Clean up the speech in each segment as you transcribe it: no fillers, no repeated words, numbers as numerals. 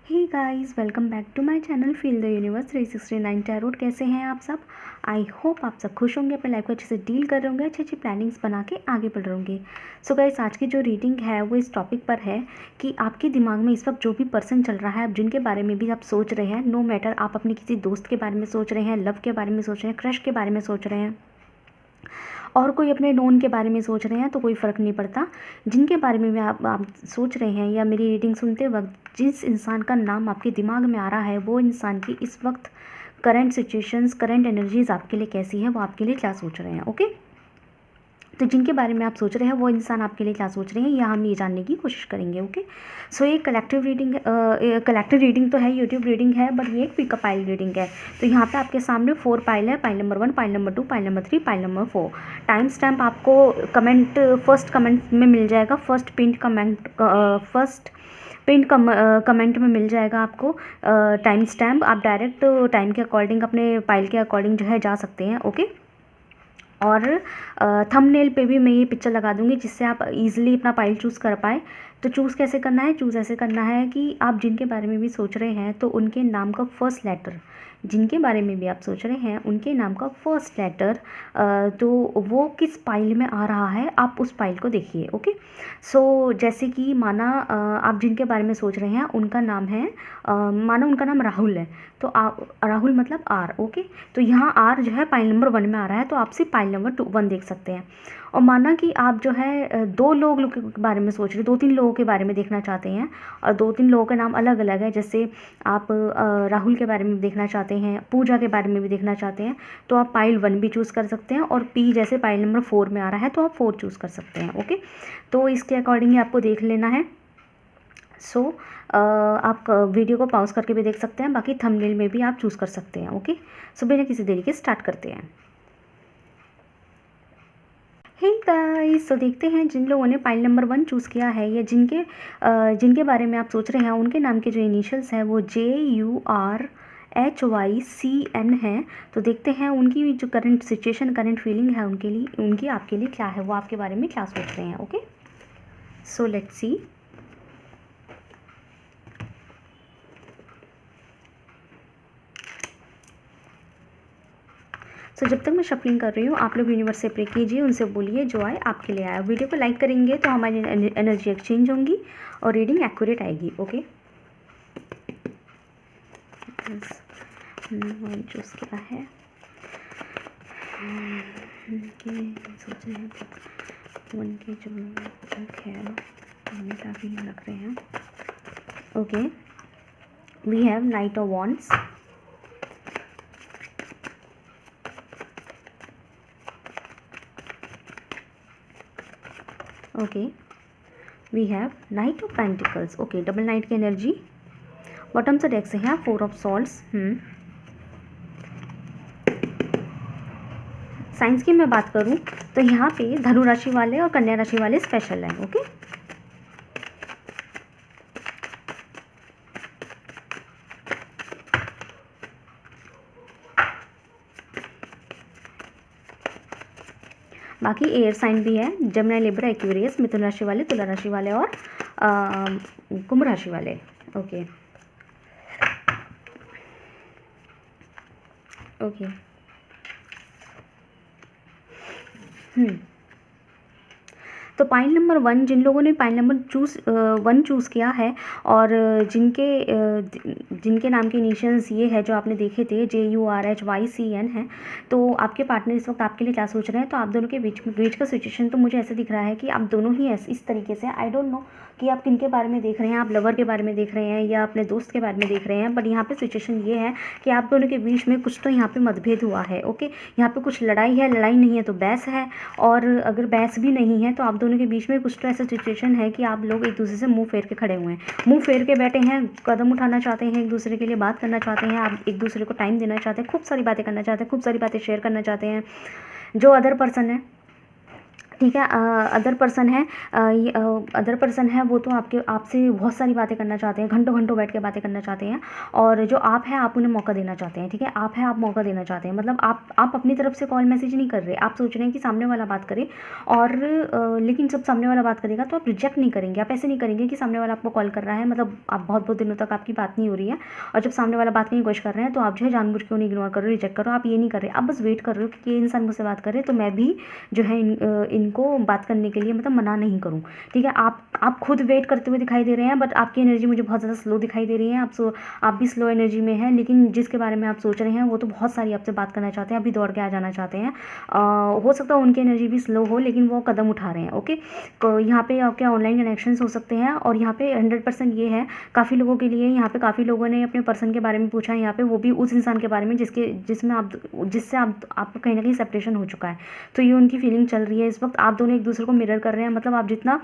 Hey guys, welcome back to my channel feel the universe 369 tarot. कैसे हैं आप सब? आई होप आप सब खुश होंगे, अपने लाइफ को अच्छे से डील कर रहे होंगे, अच्छी अच्छी प्लानिंग्स बना के आगे बढ़ रहे होंगे। सो गाइस, आज की जो रीडिंग है वो इस टॉपिक पर है कि आपके दिमाग में इस वक्त जो भी पर्सन चल रहा है, जिनके बारे में भी आप सोच रहे हैं, नो मैटर आप अपने किसी दोस्त के बारे में सोच रहे हैं, लव के बारे में सोच रहे हैं, क्रश के बारे में सोच रहे हैं, और कोई अपने नोन के बारे में सोच रहे हैं, तो कोई फ़र्क नहीं पड़ता। जिनके बारे में आप सोच रहे हैं या मेरी रीडिंग सुनते वक्त जिस इंसान का नाम आपके दिमाग में आ रहा है, वो इंसान की इस वक्त करंट सिचुएशंस, करंट एनर्जीज आपके लिए कैसी है, वो आपके लिए क्या सोच रहे हैं। ओके, तो जिनके बारे में आप सोच रहे हैं वो इंसान आपके लिए क्या सोच रहे हैं, या हम ये जानने की कोशिश करेंगे। ओके, सो ये कलेक्टिव रीडिंग तो है, यूट्यूब रीडिंग है, बट ये एक पिकअप पाइल रीडिंग है। तो यहाँ पे आपके सामने 4 पाइल है, pile number 1, pile number 2, pile number 3, pile number 4। Time stamp आपको फर्स्ट कमेंट में मिल जाएगा, फर्स्ट पिंड कमेंट में मिल जाएगा आपको टाइम स्टैम्प। आप डायरेक्ट टाइम के अकॉर्डिंग अपने पाइल के अकॉर्डिंग जो है जा सकते हैं। ओके, और थंबनेल पे भी मैं ये पिक्चर लगा दूंगी जिससे आप इजीली अपना पाइल चूज़ कर पाए। तो चूज़ कैसे करना है? चूज़ ऐसे करना है कि आप जिनके बारे में भी सोच रहे हैं तो उनके नाम का फर्स्ट लेटर, जिनके बारे में भी आप सोच रहे हैं उनके नाम का फर्स्ट लेटर, तो वो किस पाइल में आ रहा है आप उस पाइल को देखिए। ओके, सो जैसे कि माना आप जिनके बारे में सोच रहे हैं उनका नाम है, माना उनका नाम राहुल है, तो राहुल मतलब आर। ओके, तो यहाँ आर जो है पाइल नंबर 1 में आ रहा है, तो आप सिर्फ पाइल नंबर 1 देख सकते हैं। और माना कि आप जो है 2 लोग के बारे में सोच रहे हैं, 2-3 लोगों के बारे में देखना चाहते हैं, और 2-3 लोगों के नाम अलग अलग है। जैसे आप राहुल के बारे में भी देखना चाहते हैं, पूजा के बारे में भी देखना चाहते हैं, तो आप पाइल 1 भी चूज़ कर सकते हैं, और पी जैसे पाइल नंबर 4 में आ रहा है तो आप 4 चूज़ कर सकते हैं। ओके, तो इसके अकॉर्डिंग ही आपको देख लेना है। सो आप वीडियो को पॉज करके भी देख सकते हैं, बाकी थंबनेल में भी आप चूज़ कर सकते हैं। ओके, सो बिना किसी देरी के स्टार्ट करते हैं। हे गाइस, तो देखते हैं जिन लोगों ने पाइल नंबर 1 चूज़ किया है, या जिनके बारे में आप सोच रहे हैं, उनके नाम के जो इनिशियल्स हैं वो JURHYCN हैं। तो देखते हैं उनकी जो करंट सिचुएशन, करंट फीलिंग है उनकी आपके लिए क्या है, वो आपके बारे में क्या सोच रहे हैं। Okay, so let's see. सो जब तक मैं शफलिंग कर रही हूँ, आप लोग यूनिवर्स से प्रे कीजिए, उनसे बोलिए जो आए आपके लिए आया। वीडियो को लाइक करेंगे तो हमारी एनर्जी एक्सचेंज होंगी और रीडिंग एक्यूरेट आएगी। ओके, चूज़ किया है सोच रहे हैं उनके जो है काफ़ी लग रहे हैं। Okay, we have knight of wands, okay, we have knight of pentacles. Okay, double knight की एनर्जी। बॉटम से डेक से है 4 ऑफ सॉल्ट्स। साइंस की मैं बात करूं तो यहाँ पे धनु राशि वाले और कन्या राशि वाले स्पेशल हैं। ओके, बाकी एयर साइन भी है, जमुना, लिब्रा, एक्वेरियस, मिथुन राशि वाले, तुला राशि वाले और कुंभ राशि वाले। ओके, ओके, तो पाइल नंबर 1, जिन लोगों ने पाइल नंबर 1 चूज़ किया है, और जिनके नाम के इनिशियल्स ये है जो आपने देखे थे, JURHYCN है, तो आपके पार्टनर इस वक्त आपके लिए क्या सोच रहे हैं। तो आप दोनों के बीच का सिचुएशन तो मुझे ऐसे दिख रहा है कि आप दोनों ही इस तरीके से, आई डोंट नो कि आप किन के बारे में देख रहे हैं, आप लवर के बारे में देख रहे हैं या अपने दोस्त के बारे में देख रहे हैं, बट यहाँ पे सिचुएशन ये है कि आप दोनों के बीच में कुछ तो यहाँ पे मतभेद हुआ है। ओके, यहाँ पे कुछ लड़ाई है, लड़ाई नहीं है तो बहस है, और अगर बहस भी नहीं है तो आप दोनों के बीच में कुछ तो ऐसा सिचुएशन है कि आप लोग एक दूसरे से मुंह फेर के खड़े हुए हैं, मुंह फेर के बैठे हैं, कदम उठाना चाहते हैं, एक दूसरे के लिए बात करना चाहते हैं, आप एक दूसरे को टाइम देना चाहते हैं, खूब सारी बातें करना चाहते हैं, खूब सारी बातें शेयर करना चाहते हैं। जो अदर पर्सन है ठीक है। अदर पर्सन है, ये अदर पर्सन है वो तो आपसे बहुत सारी बातें करना चाहते हैं, घंटों घंटों बैठ के बातें करना चाहते हैं। और जो आप हैं आप उन्हें मौका देना चाहते हैं। ठीक है, आप हैं, आप मौका देना चाहते हैं, मतलब आप अपनी तरफ से कॉल मैसेज नहीं कर रहे, आप सोच रहे हैं कि सामने वाला बात करे। और लेकिन जब सामने वाला बात करेगा तो आप रिजेक्ट नहीं करेंगे, आप ऐसे नहीं करेंगे कि सामने वाला आपको कॉल कर रहा है, मतलब आप बहुत बहुत दिनों तक आपकी बात नहीं हो रही है, और जब सामने वाला बात करने की कोशिश कर रहे हैं तो आप जो है जानबूझ के उन्हें इग्नोर करो, रिजेक्ट करो। आप ये नहीं कर रहे, आप बस वेट कर रहे हो कि ये इंसान मुझसे बात करे तो मैं भी जो है इनको बात करने के लिए मतलब मना नहीं करूँ। ठीक है, आप खुद वेट करते हुए दिखाई दे रहे हैं, बट आपकी एनर्जी मुझे बहुत ज़्यादा स्लो दिखाई दे रही है। आप भी स्लो एनर्जी में हैं, लेकिन जिसके बारे में आप सोच रहे हैं वो तो बहुत सारी आपसे बात करना चाहते हैं, अभी दौड़ के आ जाना चाहते हैं। हो सकता है उनकी एनर्जी भी स्लो हो, लेकिन वो कदम उठा रहे हैं। ओके, तो यहाँ पे आपके ऑनलाइन कनेक्शंस हो सकते हैं, और यहाँ पे 100% ये है काफ़ी लोगों के लिए। यहाँ पे काफ़ी लोगों ने अपने पर्सन के बारे में पूछा है, यहाँ पे वो भी उस इंसान के बारे में जिससे आपका कहीं ना कहीं सेपरेशन हो चुका है। तो ये उनकी फीलिंग चल रही है इस वक्त। आप दोनों एक दूसरे को मिरर कर रहे हैं, मतलब आप जितना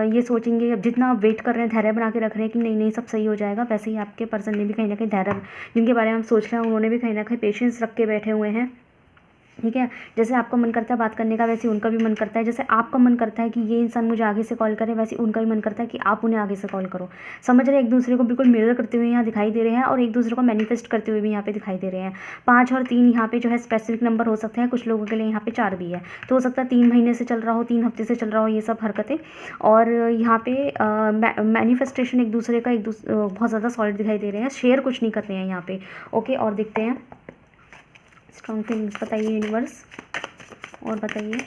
ये सोचेंगे, अब जितना आप वेट कर रहे हैं, धैर्य बना के रख रहे हैं कि नहीं नहीं सब सही हो जाएगा, वैसे ही आपके पर्सन ने भी कहीं ना कहीं धैर्य, जिनके बारे में आप सोच रहे हैं उन्होंने भी कहीं ना कहीं पेशेंस रख के बैठे हुए हैं। ठीक है, जैसे आपका मन करता है बात करने का, वैसे उनका भी मन करता है। जैसे आपका मन करता है कि ये इंसान मुझे आगे से कॉल करे, वैसे उनका भी मन करता है कि आप उन्हें आगे से कॉल करो। समझ रहे हैं, एक दूसरे को बिल्कुल मिरर करते हुए यहाँ दिखाई दे रहे हैं, और एक दूसरे को मैनिफेस्ट करते हुए भी यहाँ पे दिखाई दे रहे हैं। 5 और 3 यहाँ पे जो है स्पेसिफिक नंबर हो सकते हैं, कुछ लोगों के लिए यहाँ पे 4 भी है। तो हो सकता है 3 महीने से चल रहा हो, 3 हफ्ते से चल रहा हो ये सब हरकतें। और यहाँ पे मैनिफेस्टेशन एक दूसरे का बहुत ज़्यादा सॉलिड दिखाई दे रहे हैं, शेयर कुछ नहीं कर रहे हैं यहाँ पे। ओके, और देखते हैं स्ट्रॉन्ग फीलिंग्स बताइए यूनिवर्स, और बताइए।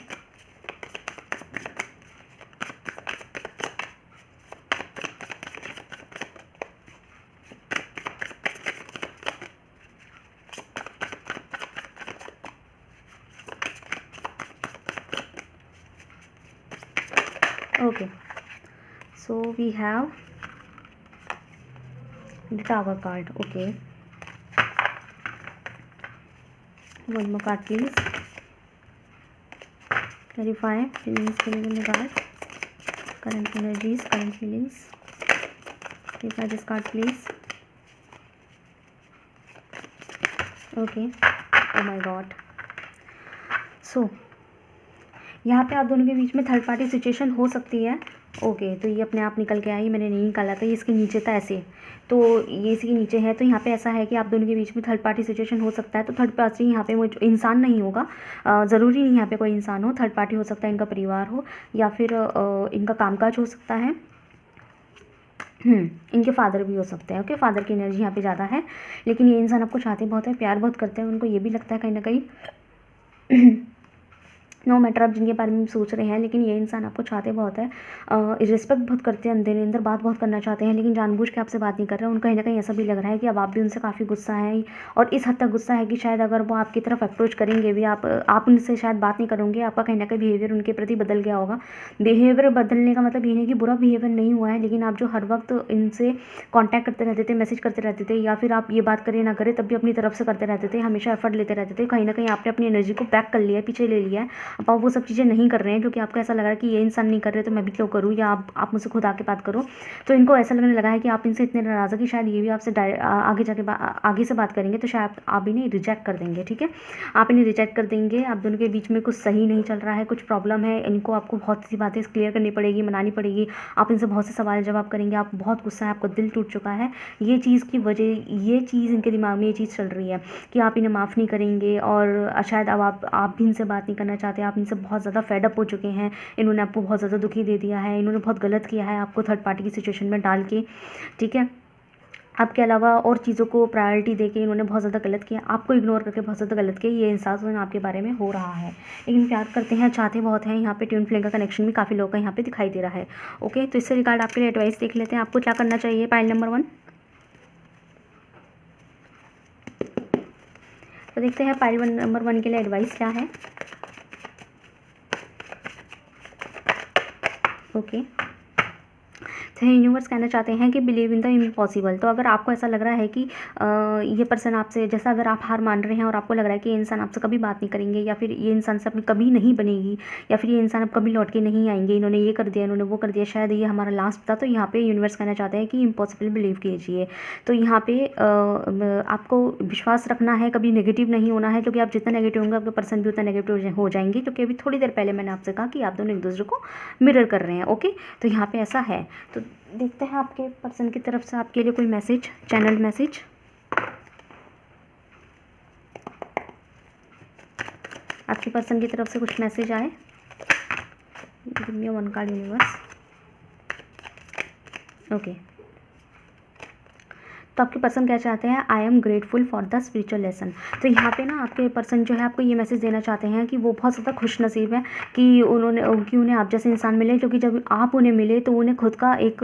Okay, so we have the tower card. Okay, one more card please. Clarify feelings feeling in the card, current energies, current feelings. Clarify this card please. Okay, oh my god. So यहाँ पे आप दोनों के बीच में third party situation हो सकती है। Okay, तो ये अपने आप निकल के आई, मैंने नहीं निकाला था, ये इसके नीचे था ऐसे, तो ये इसके नीचे है। तो यहाँ पे ऐसा है कि आप दोनों के बीच में थर्ड पार्टी सिचुएशन हो सकता है। तो थर्ड पार्टी यहाँ पे मुझे इंसान नहीं होगा, ज़रूरी नहीं यहाँ पे कोई इंसान हो, थर्ड पार्टी हो सकता है, इनका परिवार हो या फिर इनका कामकाज हो सकता है। इनके फादर भी हो सकते हैं। ओके, फादर की एनर्जी यहाँ पे ज़्यादा है, लेकिन ये इंसान आपको चाहते बहुत है, प्यार बहुत करते हैं, उनको ये भी लगता है कहीं ना कहीं नो मैटर आप जिनके बारे में सोच रहे हैं, लेकिन ये इंसान आपको चाहते बहुत है, रिस्पेक्ट बहुत करते हैं, अंदर बात बहुत करना चाहते हैं, लेकिन जानबूझ के आपसे बात नहीं कर रहे हैं। उनको कहीं ना कहीं ऐसा भी लग रहा है कि अब आप भी उनसे काफ़ी गुस्सा है, और इस हद तक गुस्सा है कि शायद अगर वो आपकी तरफ अप्रोच करेंगे भी, आप उनसे शायद बात नहीं करोगे, आपका कहीं ना कहीं बिहेवियर उनके प्रति बदल गया होगा। बिहेवियर बदलने का मतलब ये है कि बुरा बिहेवियर नहीं हुआ है, लेकिन आप जो हर वक्त इनसे कॉन्टैक्ट करते रहते थे, मैसेज करते रहते थे, या फिर आप ये बात करें ना करें तब भी अपनी तरफ से करते रहते थे, हमेशा एफर्ट लेते रहते थे, कहीं ना कहीं आपने अपनी एनर्जी को बैक कर लिया है, पीछे ले लिया है। अब आप वो सब चीज़ें नहीं कर रहे हैं, क्योंकि आपको ऐसा लग रहा है कि ये इंसान नहीं कर रहे तो मैं भी क्यों करूँ, या आप मुझसे खुद आके बात करो। तो इनको ऐसा लगने लगा है कि आप इनसे इतने नाराज़ है कि शायद ये भी आपसे आगे से बात करेंगे, तो शायद आप इन्हें रिजेक्ट कर देंगे। ठीक है, आप इन्हें रिजेक्ट कर देंगे। आप दोनों के बीच में कुछ सही नहीं चल रहा है, कुछ प्रॉब्लम है, इनको आपको बहुत सी बातें क्लियर करनी पड़ेगी, मनानी पड़ेगी। आप इनसे बहुत से सवाल जवाब करेंगे, आप बहुत गुस्सा है, आपका दिल टूट चुका है। ये चीज़ की वजह, ये चीज़ इनके दिमाग में ये चीज़ चल रही है कि आप इन्हें माफ़ नहीं करेंगे, और शायद अब आप भी इनसे बात नहीं करना चाहते, आप इनसे बहुत ज़्यादा फेडअप हो चुके हैं। इन्होंने आपको बहुत ज़्यादा दुखी दे दिया है, इन्होंने बहुत गलत किया है आपको थर्ड पार्टी की सिचुएशन में डाल के। ठीक है, आपके अलावा और चीज़ों को प्रायोरिटी देके इन्होंने बहुत ज़्यादा गलत किया, आपको इग्नोर करके बहुत ज़्यादा गलत किया, ये एहसास उन्हें आपके बारे में हो रहा है। लेकिन प्यार करते हैं, चाहते बहुत हैं। यहाँ पे ट्विन फ्लेम का कनेक्शन भी काफ़ी लोगों का यहाँ पे दिखाई दे रहा है। ओके, तो इससे रिगार्ड आपके लिए एडवाइस देख लेते हैं, आपको क्या करना चाहिए। पाइल नंबर 1 तो देखते हैं पाइल नंबर 1 के लिए एडवाइस क्या है। ओके, तो यूनिवर्स कहना चाहते हैं कि बिलीव इन द इम्पॉसिबल। तो अगर आपको ऐसा लग रहा है कि ये पर्सन आपसे, जैसा अगर आप हार मान रहे हैं और आपको लग रहा है कि ये इंसान आपसे कभी बात नहीं करेंगे, या फिर ये इंसान से आपकी कभी नहीं बनेगी, या फिर ये इंसान अब कभी लौट के नहीं आएंगे, इन्होंने ये कर दिया, इन्होंने वो कर दिया, शायद ये हमारा लास्ट था, तो यहाँ पे यूनिवर्स कहना चाहते हैं कि इम्पॉसिबल बिलीव कीजिए। तो यहाँ पे आपको विश्वास रखना है, कभी नेगेटिव नहीं होना है, क्योंकि आप जितना नेगेटिव होंगे आपके पर्सन भी उतना नेगेटिव हो जाएंगे, क्योंकि अभी थोड़ी देर पहले मैंने आपसे कहा कि आप दोनों एक दूसरे को मिरर कर रहे हैं। ओके, तो यहाँ पे ऐसा है। तो देखते हैं आपके पर्सन की तरफ से आपके लिए कोई मैसेज, चैनल मैसेज। आपके पर्सन की तरफ से कुछ मैसेज आए। Give me one card universe. Okay, तो आपके पर्सन क्या चाहते हैं, I am grateful for the spiritual lesson. तो यहाँ पे ना आपके पर्सन जो है आपको ये मैसेज देना चाहते हैं कि वो बहुत ज़्यादा खुश नसीब है कि उन्हें आप जैसे इंसान मिले, क्योंकि जब आप उन्हें मिले तो उन्हें खुद का एक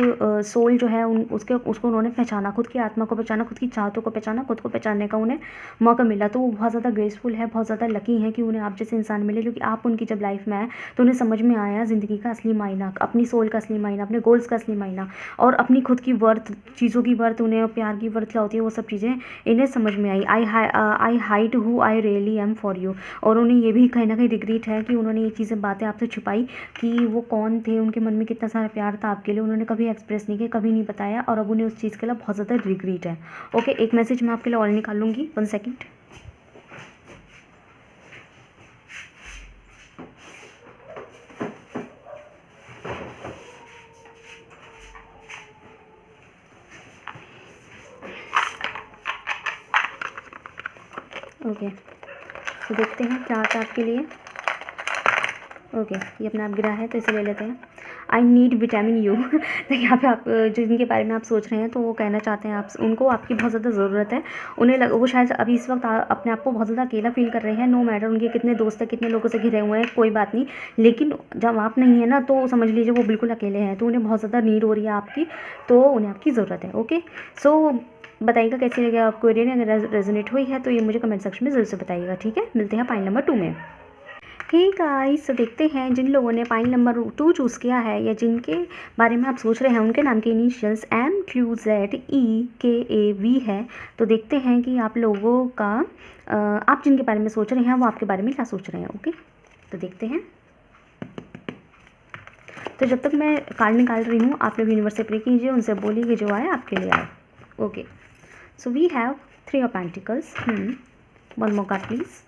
सोल जो है उसको उन्होंने पहचाना, खुद की आत्मा को पहचाना, खुद की चाहतों को पहचाना, खुद को पहचानने का उन्हें मौका मिला। तो वो बहुत ज़्यादा ग्रेसफुल है, बहुत ज़्यादा लकी है कि उन्हें आप जैसे इंसान मिले, क्योंकि आप उनकी जब लाइफ में आए तो उन्हें समझ में आया ज़िंदगी का असली मायना, अपनी सोल का असली मायना, अपने गोल्स का असली मायना, और अपनी खुद की वर्थ, चीज़ों की वर्थ, उन्हें प्यार की वर्थ क्या होती है, वो सब चीज़ें इन्हें समझ में आई। I hide who I really am for you. और उन्हें ये भी कहीं ना कहीं रिग्रेट है कि उन्होंने ये चीज़ें बातें आपसे छुपाई, कि वो कौन थे, उनके मन में कितना सारा प्यार था आपके लिए, उन्होंने कभी एक्सप्रेस नहीं किया, कभी नहीं बताया, और अब उन्हें उस चीज़ के लिए बहुत ज़्यादा रिग्रेट है। ओके, एक मैसेज मैं आपके लिए और निकाल लूँगी, 1 सेकेंड। ओके, तो देखते हैं क्या आता है आपके लिए। ओके, ये अपना आप गिरा है तो इसे ले लेते हैं। I need vitamin you. तो यहाँ पे आप जिनके बारे में आप सोच रहे हैं, तो वो कहना चाहते हैं आप उनको आपकी बहुत ज़्यादा ज़रूरत है। उन्हें वो शायद अभी इस वक्त अपने आप को बहुत ज़्यादा अकेला फील कर रहे हैं। नो मैटर उनके कितने दोस्त हैं, कितने लोगों से घिरे हुए हैं, कोई बात नहीं, लेकिन जब आप नहीं है ना तो समझ लीजिए वो बिल्कुल अकेले हैं। तो उन्हें बहुत ज़्यादा नीड हो रही है आपकी, तो उन्हें आपकी ज़रूरत है। ओके, सो बताइएगा कैसी लगे आपको रीडिंग। अगर रेजोनेट हुई है तो ये मुझे कमेंट सेक्शन में ज़रूर से बताइएगा। ठीक है, मिलते हैं पाइल नंबर 2 में। हे गाइस, देखते हैं जिन लोगों ने पाइल नंबर 2 चूज़ किया है, या जिनके बारे में आप सोच रहे हैं, उनके नाम के इनिशियल्स MQZEKAV है। तो देखते हैं कि आप लोगों का आप जिनके बारे में सोच रहे हैं वो आपके बारे में क्या सोच रहे हैं। ओके, तो देखते हैं। तो जब तक मैं कार्ड निकाल रही हूँ, आप लोग यूनिवर्स से प्रे कीजिए, उनसे बोलिए कि जो आए आपके लिए आए। Okay, so we have 3 of pentacles. 1 more card please.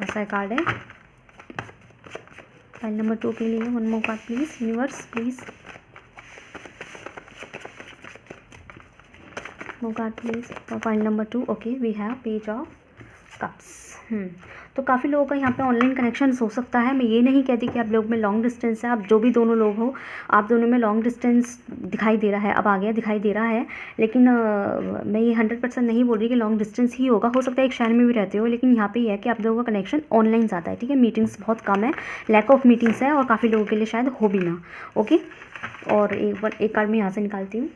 ऐसा कार्ड है फाइल नंबर 2 के लिए। 1 more card please universe, please more card please for file number 2। Okay, we have page of cups. तो काफ़ी लोगों का यहाँ पे ऑनलाइन कनेक्शन हो सकता है। मैं ये नहीं कहती कि आप लोग में लॉन्ग डिस्टेंस है, आप जो भी दोनों लोग हो, आप दोनों में लॉन्ग डिस्टेंस दिखाई दे रहा है, अब आ गया दिखाई दे रहा है। लेकिन मैं ये 100% नहीं बोल रही कि लॉन्ग डिस्टेंस ही होगा, हो सकता है एक शहर में भी रहते हो, लेकिन यहाँ पे ये है कि आप लोगों का कनेक्शन ऑनलाइन ज़्यादा है। ठीक है, मीटिंग्स बहुत कम है, लैक ऑफ मीटिंग्स है, और काफ़ी लोगों के लिए शायद हो भी ना। ओके, और एक कार्ड मैं यहाँ से निकालती हूँ।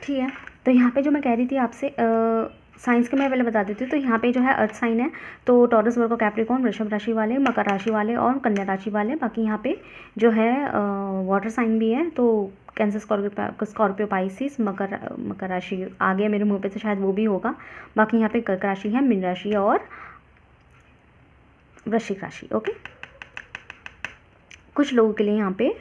ठीक है, तो यहाँ पे जो मैं कह रही थी आपसे, साइंस के मैं पहले बता देती हूँ। तो यहाँ पे जो है अर्थ साइन है, तो टॉरस, वर्गो, कैप्रिकॉर्न, वृषभ राशि वाले, मकर राशि वाले और कन्या राशि वाले। बाकी यहाँ पे जो है वाटर साइन भी है, तो कैंसर, स्कॉर्पियो, पाइसिस, मकर राशि आ गया मेरे मुँह पे, तो शायद वो भी होगा। बाकी यहाँ पे कर्क राशि है, मीन राशि और वृश्चिक राशि। ओके, कुछ लोगों के लिए यहाँ पे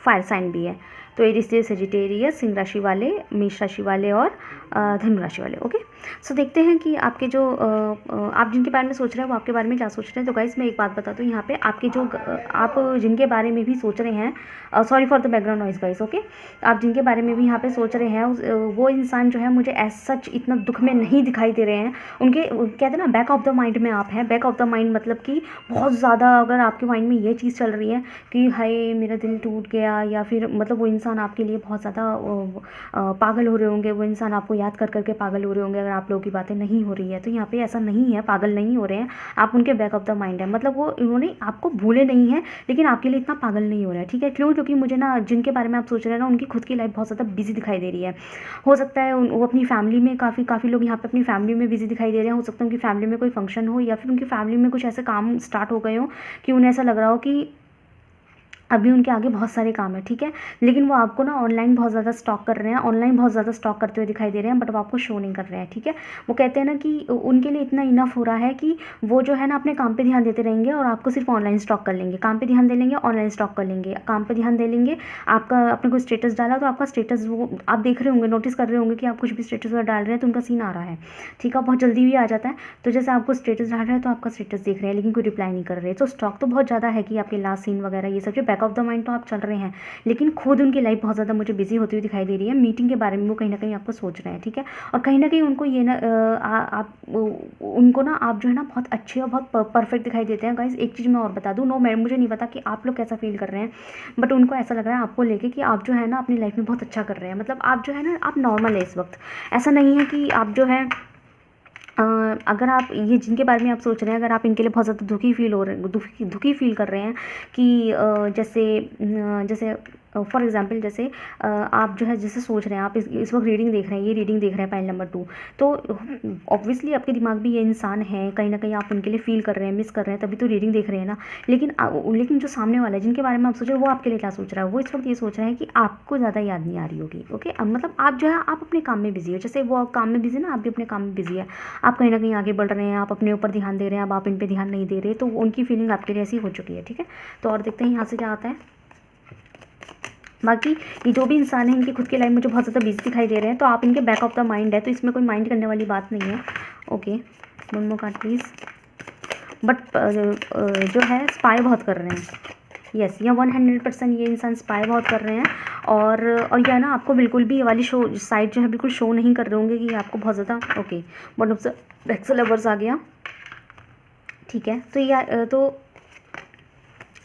फायर साइन भी है, तो एरिस, सेजिटेरियस, सिंह राशि वाले, मेष राशि वाले और धनु राशि वाले। ओके, सो देखते हैं कि आपके जो आप जिनके बारे में सोच रहे हैं वो आपके बारे में क्या सोच रहे हैं। तो गाइस मैं एक बात बता दूँ, यहाँ पे आपके जो आप जिनके बारे में भी सोच रहे हैं, sorry for the background noise guys. Okay, आप जिनके बारे में भी यहाँ पे सोच रहे हैं, वो इंसान जो है मुझे एज सच इतना दुख में नहीं दिखाई दे रहे हैं। उनके कहते हैं ना, बैक ऑफ द माइंड में आप हैं। बैक ऑफ द माइंड मतलब कि बहुत ज़्यादा अगर आपके माइंड में ये चीज़ चल रही है कि हाय मेरा दिल टूट गया, या फिर मतलब वो इंसान इंसान आपके लिए बहुत ज़्यादा पागल हो रहे होंगे, वो इंसान आपको याद कर करके पागल हो रहे होंगे अगर आप लोगों की बातें नहीं हो रही है। तो यहाँ पे ऐसा नहीं है, पागल नहीं हो रहे हैं आप, उनके बैक ऑफ द माइंड है, मतलब वो उन्होंने आपको भूले नहीं है लेकिन आपके लिए इतना पागल नहीं हो रहा है, ठीक है। क्यों? क्योंकि मुझे ना जिनके बारे में आप सोच रहे हैं ना उनकी खुद की लाइफ बहुत ज़्यादा बिजी दिखाई दे रही है। हो सकता है वो अपनी फैमिली में काफ़ी लोग यहाँ पे अपनी फैमिली में बिजी दिखाई दे रहे हैं। हो सकता है उनकी फैमिली में कोई फंक्शन हो या फिर उनकी फैमिली में कुछ ऐसे काम स्टार्ट हो गए हो कि उन्हें ऐसा लग रहा हो कि अभी उनके आगे बहुत सारे काम है, ठीक है। लेकिन वो आपको ना ऑनलाइन बहुत ज़्यादा स्टॉक कर रहे हैं, ऑनलाइन बहुत ज़्यादा स्टॉक करते हुए दिखाई दे रहे हैं, बट वो आपको शो नहीं कर रहे हैं, ठीक है। वो कहते हैं ना कि उनके लिए इतना इनफ हो रहा है कि वो जो है ना अपने काम पे ध्यान देते रहेंगे और आपको सिर्फ ऑनलाइन स्टॉक कर लेंगे। काम पे ध्यान दे लेंगे, ऑनलाइन स्टॉक कर लेंगे, काम पे ध्यान दे लेंगे। आपका आपने कोई स्टेटस डाला तो आपका स्टेटस वो आप देख रहे होंगे, नोटिस कर रहे होंगे कि आप कुछ भी स्टेटस वगैरह डाल रहे हैं तो उनका सीन आ रहा है, ठीक है। बहुत जल्दी भी आ जाता है। तो जैसे आपको स्टेटस डाल रहे हैं तो आपका स्टेटस देख रहे हैं लेकिन कोई रिप्लाई नहीं कर रहे, तो स्टॉक तो बहुत ज़्यादा है कि आपके लास्ट सीन वगैरह ये सब जो बैक ऑफ द माइंड तो आप चल रहे हैं, लेकिन खुद उनकी लाइफ बहुत ज़्यादा मुझे बिजी होती हुई दिखाई दे रही है। मीटिंग के बारे में वो कहीं ना कहीं आपको सोच रहे हैं, ठीक है। और कहीं ना कहीं उनको ये ना आप उनको ना आप जो है ना बहुत अच्छे और बहुत परफेक्ट दिखाई देते हैं। गाइस एक चीज़ मैं और बता दूँ, नो मैं मुझे नहीं पता कि आप लोग कैसा फील कर रहे हैं, बट उनको ऐसा लग रहा है आपको लेके कि आप जो है ना अपनी लाइफ में बहुत अच्छा कर रहे हैं। मतलब आप जो है ना आप नॉर्मल है इस वक्त, ऐसा नहीं है कि आप जो है अगर आप ये जिनके बारे में आप सोच रहे हैं, अगर आप इनके लिए बहुत ज़्यादा दुखी फील हो रहे दुखी फील कर रहे हैं कि जैसे फॉर एग्जांपल जैसे आप जो है जैसे सोच रहे हैं, आप इस वक्त रीडिंग देख रहे हैं, ये रीडिंग देख रहे हैं फाइल नंबर 2, तो ऑब्वियसली आपके दिमाग में ये इंसान है, कहीं ना कहीं आप उनके लिए फील कर रहे हैं, मिस कर रहे हैं, तभी तो रीडिंग देख रहे हैं ना। लेकिन जो सामने वाला है जिनके बारे में आप सोच रहे हैं वो आपके लिए क्या सोच रहा है, वो इस वक्त ये सोच रहे हैं कि आपको ज़्यादा याद नहीं आ रही होगी, ओके। अब मतलब आप जो है आप अपने काम में बिजी हो, जैसे वो काम में बिजी है ना, आप भी अपने काम में बिजी है, आप कहीं ना कहीं आगे बढ़ रहे हैं, आप अपने ऊपर ध्यान दे रहे हैं, अब आप इन पर ध्यान नहीं दे रहे, तो उनकी फीलिंग आपके लिए ऐसी हो चुकी है, ठीक है। तो और देखते हैं यहाँ से क्या आता है। बाकी ये जो भी इंसान है इनकी खुद की लाइफ में जो बहुत ज़्यादा बिजी दिखाई दे रहे हैं, तो आप इनके बैक ऑफ द माइंड है, तो इसमें कोई माइंड करने वाली बात नहीं है, okay. One more card please. But जो है स्पाई बहुत कर रहे हैं, यस, या 100% ये इंसान स्पाई बहुत कर रहे हैं। और यह ना आपको बिल्कुल भी ये वाली शो साइड जो है बिल्कुल शो नहीं कर रहे होंगे कि आपको बहुत ज़्यादा, okay. One of the ex lovers आ गया, ठीक है। तो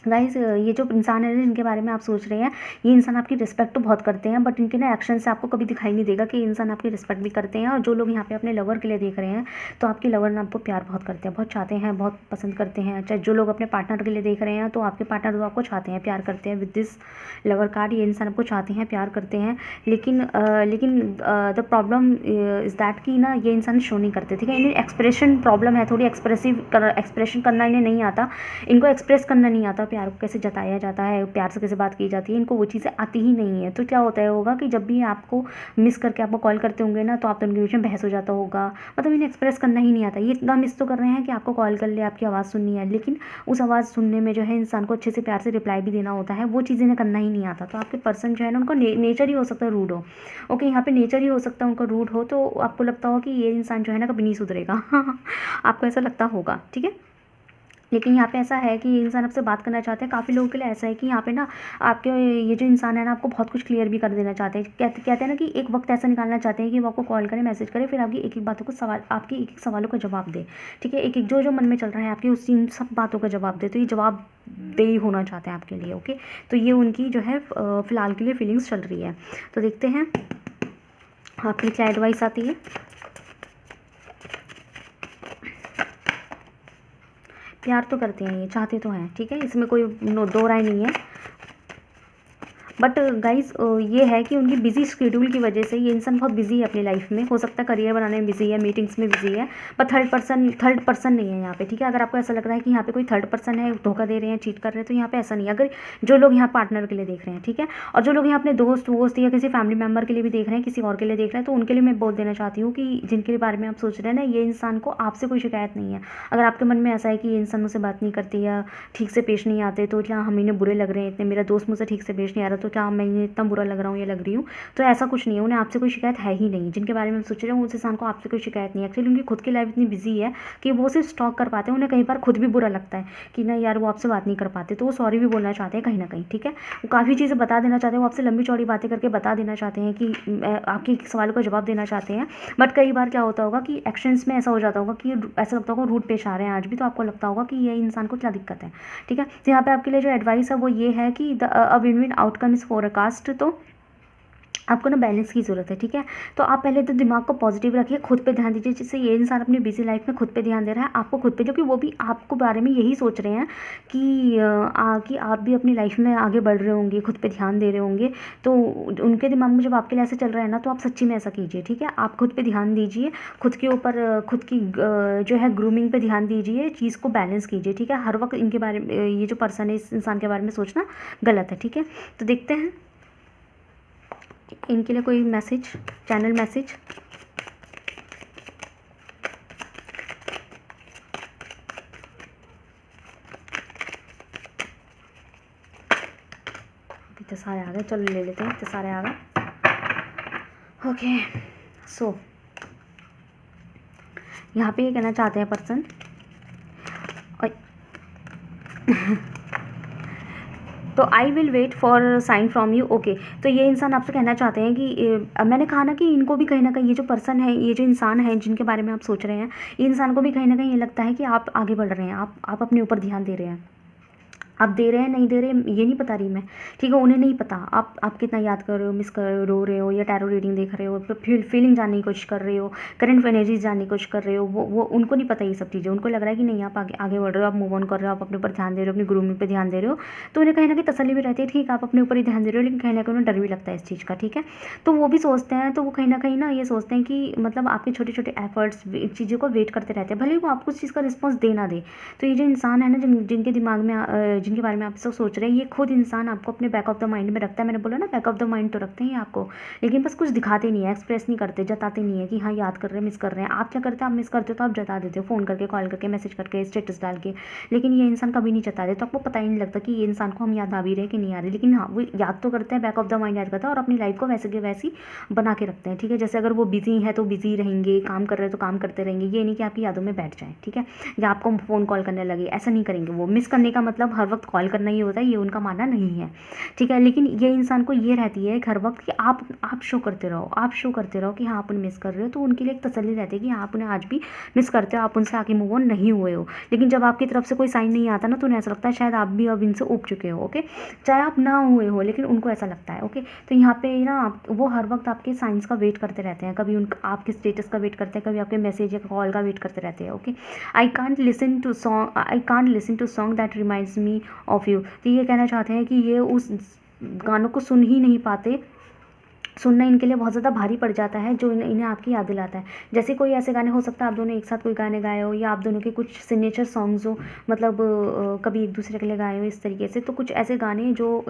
गाइस ये जो इंसान है जिनके बारे में आप सोच रहे हैं, ये इंसान आपकी रिस्पेक्ट तो बहुत करते हैं, बट इनके ना एक्शन से आपको कभी दिखाई नहीं देगा कि ये इंसान आपकी रिस्पेक्ट भी करते हैं। और जो लोग यहाँ पे अपने लवर के लिए देख रहे हैं, तो आपके लवर ना आपको प्यार बहुत करते हैं, बहुत चाहते हैं, बहुत पसंद करते हैं। चाहे जो लोग अपने पार्टनर के लिए देख रहे हैं, तो आपके पार्टनर तो आपको चाहते हैं, प्यार करते हैं। विद दिस लवर कार्ड ये इंसान आपको चाहते हैं, प्यार करते हैं, लेकिन द प्रॉब्लम इज़ दैट कि ना ये इंसान शो नहीं करते, ठीक है। इन्हें एक्सप्रेशन प्रॉब्लम है, थोड़ी एक्सप्रेशन करना इन्हें नहीं आता, इनको एक्सप्रेस करना नहीं आता, प्यार को कैसे जताया जाता है, प्यार से कैसे बात की जाती है, इनको वो चीज़ें आती ही नहीं है। तो क्या होता है होगा कि जब भी आपको मिस करके आपको कॉल करते होंगे ना, तो आप दोनों के बीच में बहस हो जाता होगा, मतलब इन्हें एक्सप्रेस करना ही नहीं आता। ये इतना मिस तो कर रहे हैं कि आपको कॉल कर ले, आपकी आवाज़ सुननी है, लेकिन उस आवाज़ सुनने में जो है इंसान को अच्छे से प्यार से रिप्लाई भी देना होता है, वो चीज़ इन्हें करना ही नहीं आता। तो आपके पर्सन जो है ना उनका नेचर ही हो सकता है रूड हो, ओके। यहाँ पे नेचर ही हो सकता है उनका रूड हो, तो आपको लगता हो कि ये इंसान जो है ना कभी नहीं सुधरेगा आपको ऐसा लगता होगा, ठीक है। लेकिन यहाँ पे ऐसा है कि ये इंसान आपसे बात करना चाहते हैं। काफ़ी लोगों के लिए ऐसा है कि यहाँ पे ना आपके ये जो इंसान है ना आपको बहुत कुछ क्लियर भी कर देना चाहते हैं। कहते हैं ना कि एक वक्त ऐसा निकालना चाहते हैं कि वो आपको कॉल करें, मैसेज करें, फिर आपकी एक एक बातों को आपकी एक एक सवालों का जवाब दे, ठीक है। एक एक जो मन में चल रहा है आपकी उस सब बातों का जवाब दे, तो ये जवाब दे ही होना चाहते हैं आपके लिए, ओके। तो ये उनकी जो है फ़िलहाल के लिए फीलिंग्स चल रही है। तो देखते हैं आपकी क्या एडवाइस आती है। प्यार तो करते हैं, ये चाहते तो हैं, ठीक है, इसमें कोई दो राय नहीं है। बट गाइज ये है कि उनकी बिजी शेड्यूल की वजह से ये इंसान बहुत बिजी है अपनी लाइफ में। हो सकता है करियर बनाने में बिजी है, मीटिंग्स में बिजी है, पर थर्ड पर्सन नहीं है यहाँ पे, ठीक है। अगर आपको ऐसा लग रहा है कि यहाँ पे कोई थर्ड पर्सन है, धोखा दे रहे हैं, चीट कर रहे हैं, तो यहाँ पे ऐसा नहीं है। अगर जो लोग यहाँ पार्टनर के लिए देख रहे हैं, ठीक है, और जो लोग यहाँ अपने दोस्त या किसी फैमिली मेम्बर के लिए भी देख रहे हैं, किसी और के लिए देख रहे हैं, तो उनके लिए मैं बोल देना चाहती हूँ कि जिनके बारे में आप सोच रहे हैं ना, ये इंसान को आपसे कोई शिकायत नहीं है। अगर आपके मन में ऐसा है कि ये इंसान मुझसे बात नहीं करती या ठीक से पेश नहीं आते, तो क्या हम इन्हें बुरे लग रहे हैं इतने, मेरा दोस्त मुझसे ठीक से पेश नहीं आ रहा, तो क्या मैं इन्हें इतना बुरा लग रहा हूँ या लग रही हूँ, तो ऐसा कुछ नहीं है। उन्हें आपसे कोई शिकायत है ही नहीं। जिनके बारे में हम सोच रहे हैं उस इंसान को आपसे कोई शिकायत नहीं है। एक्चुअली उनकी खुद की लाइफ इतनी बिजी है कि वो सिर्फ स्टॉक कर पाते हैं। उन्हें कई बार खुद भी बुरा लगता है कि ना यार वो आपसे बात नहीं कर पाते, तो वो सॉरी भी बोलना चाहते हैं कहीं ना कहीं, ठीक है। वो काफ़ी चीज़ें बता देना चाहते हैं, वो आपसे लंबी चौड़ी बातें करके बता देना चाहते हैं कि आपके सवालों का जवाब देना चाहते हैं। बट कई बार क्या होता होगा कि एक्शंस में ऐसा हो जाता होगा कि ऐसा लगता होगा रूट पेश आ रहे हैं आज भी, तो आपको लगता होगा कि ये इंसान को क्या दिक्कत है, ठीक है। तो यहाँ पे आपके लिए जो एडवाइस है वो ये है कि the win-win outcome is forecast. तो आपको ना बैलेंस की ज़रूरत है, ठीक है। तो आप पहले तो दिमाग को पॉजिटिव रखिए, खुद पे ध्यान दीजिए। जैसे ये इंसान अपनी बिजी लाइफ में खुद पे ध्यान दे रहा है, आपको खुद पे, क्योंकि वो भी आपको बारे में यही सोच रहे हैं कि आप भी अपनी लाइफ में आगे बढ़ रहे होंगे, खुद पे ध्यान दे रहे होंगे। तो उनके दिमाग में जब आपके लिए ऐसे चल रहा है ना, तो आप सच्ची में ऐसा कीजिए, ठीक है। आप खुद पे ध्यान दीजिए, खुद के ऊपर खुद की जो है ग्रूमिंग पे ध्यान दीजिए, चीज़ को बैलेंस कीजिए, ठीक है। हर वक्त इनके बारे में, ये जो पर्सन है इस इंसान के बारे में सोचना गलत है, ठीक है। तो देखते हैं इनके लिए कोई मैसेज, चैनल मैसेज। इतने सारे आ गए, चलो ले लेते हैं, इतने सारे आ गए। ओके, सो यहाँ पे ये कहना चाहते हैं पर्सन तो I will wait for sign from you. Okay, तो ये इंसान आपसे कहना चाहते हैं कि मैंने कहा ना कि इनको भी कहीं ना कहीं, ये जो पर्सन है, ये जो इंसान है जिनके बारे में आप सोच रहे हैं, ये इंसान को भी कहीं ना कहीं ये लगता है कि आप आगे बढ़ रहे हैं, आप अपने ऊपर ध्यान दे रहे हैं। आप दे रहे हैं नहीं दे रहे ये नहीं पता रही मैं, ठीक है। उन्हें नहीं पता आप कितना याद कर रहे हो, मिस कर रो रहे हो, या टैरो रीडिंग देख रहे हो, फीलिंग जानने की कोशिश कर रहे हो, करंट एनर्जीज जानने की कोशिश कर रहे हो। वो उनको नहीं पता ये सब चीज़ें। उनको लग रहा है कि नहीं, आप आगे बढ़ रहे हो, आप मूव ऑन कर रहे हो, आप अपने ऊपर ध्यान दे रहे हो, अपनी ग्रूमिंग पे ध्यान दे रहे हो। तो उन्हें कहीं ना कहीं तसल्ली भी रहती है, ठीक है, आप अपने ऊपर ही ध्यान दे रहे हो, लेकिन कहीं ना कहीं उन्हें डर भी लगता है इस चीज़ का, ठीक है। तो वो भी सोचते हैं, तो वो कहीं ना ये सोचते हैं कि मतलब आपके छोटे छोटे एफर्ट्स चीज़ों को वेट करते रहते हैं, भले ही वो आपको उस चीज़ का रिस्पॉन्स दे ना दे। तो ये जो इंसान है ना, जिनके दिमाग में, जिनके बारे में आप सब सोच रहे हैं, ये खुद इंसान आपको अपने बैक ऑफ द माइंड में रखता है। मैंने बोला ना, बैक ऑफ द माइंड तो रखते हैं आपको, लेकिन बस कुछ दिखाते नहीं है, एक्सप्रेस नहीं करते, जताते नहीं है कि हाँ याद कर रहे हैं, मिस कर रहे हैं। आप क्या करते हैं, आप मिस करते हो तो आप जता देते हो, फ़ोन करके, कॉल करके, मैसेज करके, स्टेटस डाल के। लेकिन ये इंसान कभी नहीं जताते, तो आपको पता ही नहीं लगता कि ये इंसान को हम याद आ भी रहे कि नहीं आ रहे। लेकिन हाँ, वो याद तो करते हैं, बैक ऑफ द माइंड याद करता है, और अपनी लाइफ को वैसे के वैसी बना के रखते हैं, ठीक है। जैसे अगर वो बिजी है तो बिजी रहेंगे, काम कर रहे हैं तो काम करते रहेंगे, ये नहीं कि आपकी यादों में बैठ जाए, ठीक है, या आपको फ़ोन कॉल करने लगे, ऐसा नहीं करेंगे वो। मिस करने का मतलब हर वक्त कॉल करना ही होता है, ये उनका मानना नहीं है, ठीक है। लेकिन ये इंसान को ये रहती है हर वक्त कि आप शो करते रहो, आप शो करते रहो कि हाँ आप उन्हें मिस कर रहे हो। तो उनके लिए एक तसल्ली रहती है कि आप उन्हें आज भी मिस करते हो, आप उनसे आगे मूव ऑन नहीं हुए हो। लेकिन जब आपकी तरफ से कोई साइन नहीं आता ना, तो उन्हें ऐसा लगता है शायद आप भी अब इनसे ऊब चुके हो, ओके, चाहे आप ना हुए हो, लेकिन उनको ऐसा लगता है, ओके। तो यहाँ पे ना वो हर वक्त आपके साइंस का वेट करते रहते हैं, कभी आपके स्टेटस का वेट करते हैं, कभी आपके मैसेज या कॉल का वेट करते रहते हैं, okay. I can't listen to song that reminds me of you. तो ये कहना चाहते हैं कि ये उस गानों को सुन ही नहीं पाते, सुनना इनके लिए बहुत ज़्यादा भारी पड़ जाता है, जो इन्हें आपकी याद दिलाता है। जैसे कोई ऐसे गाने हो सकता है, आप दोनों एक साथ कोई गाने गाए हो, या आप दोनों के कुछ सिग्नेचर सॉन्ग्स हो, मतलब कभी एक दूसरे के लिए गाए हो इस तरीके से। तो कुछ ऐसे गाने जो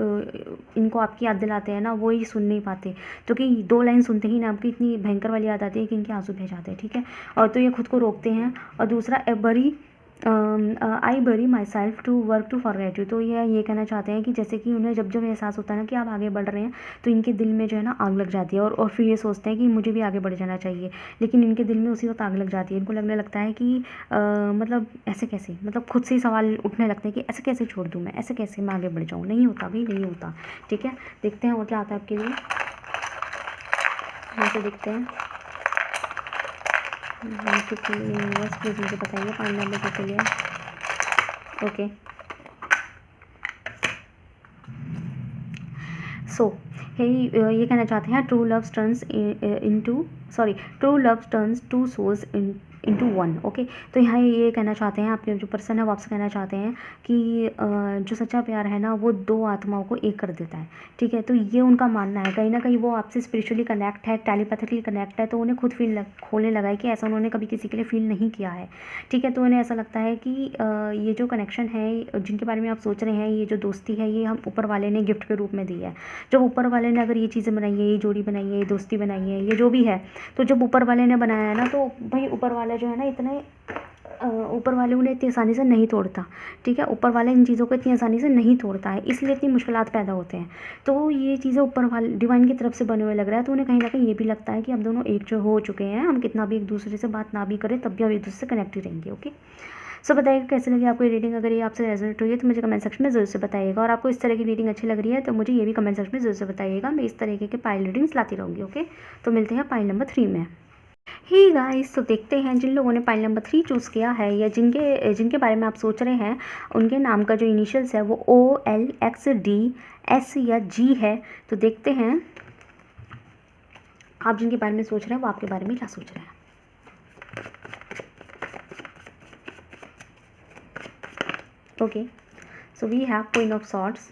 इनको आपकी याद दिलाते हैं ना, वो ही सुन नहीं पाते। तो कि 2 लाइन सुनते ही ना आपकी इतनी भयंकर वाली याद आती है कि इनके आंसू बह जाते हैं, ठीक है। और तो ये खुद को रोकते हैं। और दूसरा, I bury myself to work to forget you. तो ये कहना चाहते हैं कि जैसे कि उन्हें जब जब एहसास होता है ना कि आप आगे बढ़ रहे हैं, तो इनके दिल में जो है ना आग लग जाती है, और फिर ये सोचते हैं कि मुझे भी आगे बढ़ जाना चाहिए। लेकिन इनके दिल में उसी वक्त आग लग जाती है। इनको लगने लगता है कि मतलब ऐसे कैसे, मतलब खुद से ही सवाल उठने लगते हैं कि ऐसे कैसे छोड़ दूँ मैं, ऐसे कैसे मैं आगे बढ़ जाऊँ। नहीं होता भाई, नहीं होता, ठीक है। देखते हैं और क्या आता है आपके लिए, जैसे देखते हैं। बस प्लीज़ मुझे बताइए 5 नंबर के लिए, ओके। सो ये कहना चाहते हैं, true love turns two souls into one, okay. तो यहाँ ये कहना चाहते हैं, आपके जो पर्सन है वो आपसे कहना चाहते हैं कि जो सच्चा प्यार है ना, वो 2 आत्माओं को एक कर देता है, ठीक है। तो ये उनका मानना है, कहीं ना कहीं वो आपसे स्पिरिचुअली कनेक्ट है, टेलीपैथिकली कनेक्ट है। तो उन्हें खुद होने लगा है कि ऐसा उन्होंने कभी किसी के लिए फील नहीं किया है, ठीक है। तो उन्हें ऐसा लगता है कि ये जो कनेक्शन है, जिनके बारे में आप सोच रहे हैं, ये जो दोस्ती है, ये हम ऊपर वाले ने गिफ्ट के रूप में दी है। जब ऊपर वाले ने अगर ये चीज़ें बनाई है, ये जोड़ी बनाई है, ये दोस्ती बनाई है, ये जो भी है, तो जब ऊपर वाले ने बनाया है ना, तो भाई ऊपर वाला जो है ना, इतने ऊपर वाले उन्हें इतनी आसानी से नहीं तोड़ता, ठीक है। ऊपर वाले इन चीज़ों को इतनी आसानी से नहीं तोड़ता है, इसलिए इतनी मुश्किलात पैदा होते हैं। तो ये चीज़ें ऊपर वाले डिवाइन की तरफ से बने हुए लग रहा है। तो उन्हें कहीं ना कहीं ये भी लगता है कि हम दोनों एक जो हो चुके हैं, हम कितना भी एक दूसरे से बात ना भी करें, तब भी हम एक दूसरे से कनेक्ट ही रहेंगे, ओके। सो बताइएगा कैसे लगी आपको ये रीडिंग। अगर ये आपसे रेजोनेट हुई है तो मुझे कमेंट सेक्शन में ज़रूर से बताइएगा, और आपको इस तरह की रीडिंग अच्छी लग रही है तो मुझे ये भी कमेंट सेक्शन में ज़रूर से बताइएगा। मैं इस तरीके के पाइल रीडिंग्स लाती रहूँगी, ओके। तो मिलते हैं पाइल नंबर 3 में। ही गाइस, तो देखते हैं जिन लोगों ने पाइल नंबर 3 चूज़ किया है, या जिनके बारे में आप सोच रहे हैं, उनके नाम का जो इनिशियल्स है वो OLXDS या G है। तो देखते हैं आप जिनके बारे में सोच रहे हैं वो आपके बारे में क्या सोच रहे हैं। Okay, so we have queen of swords,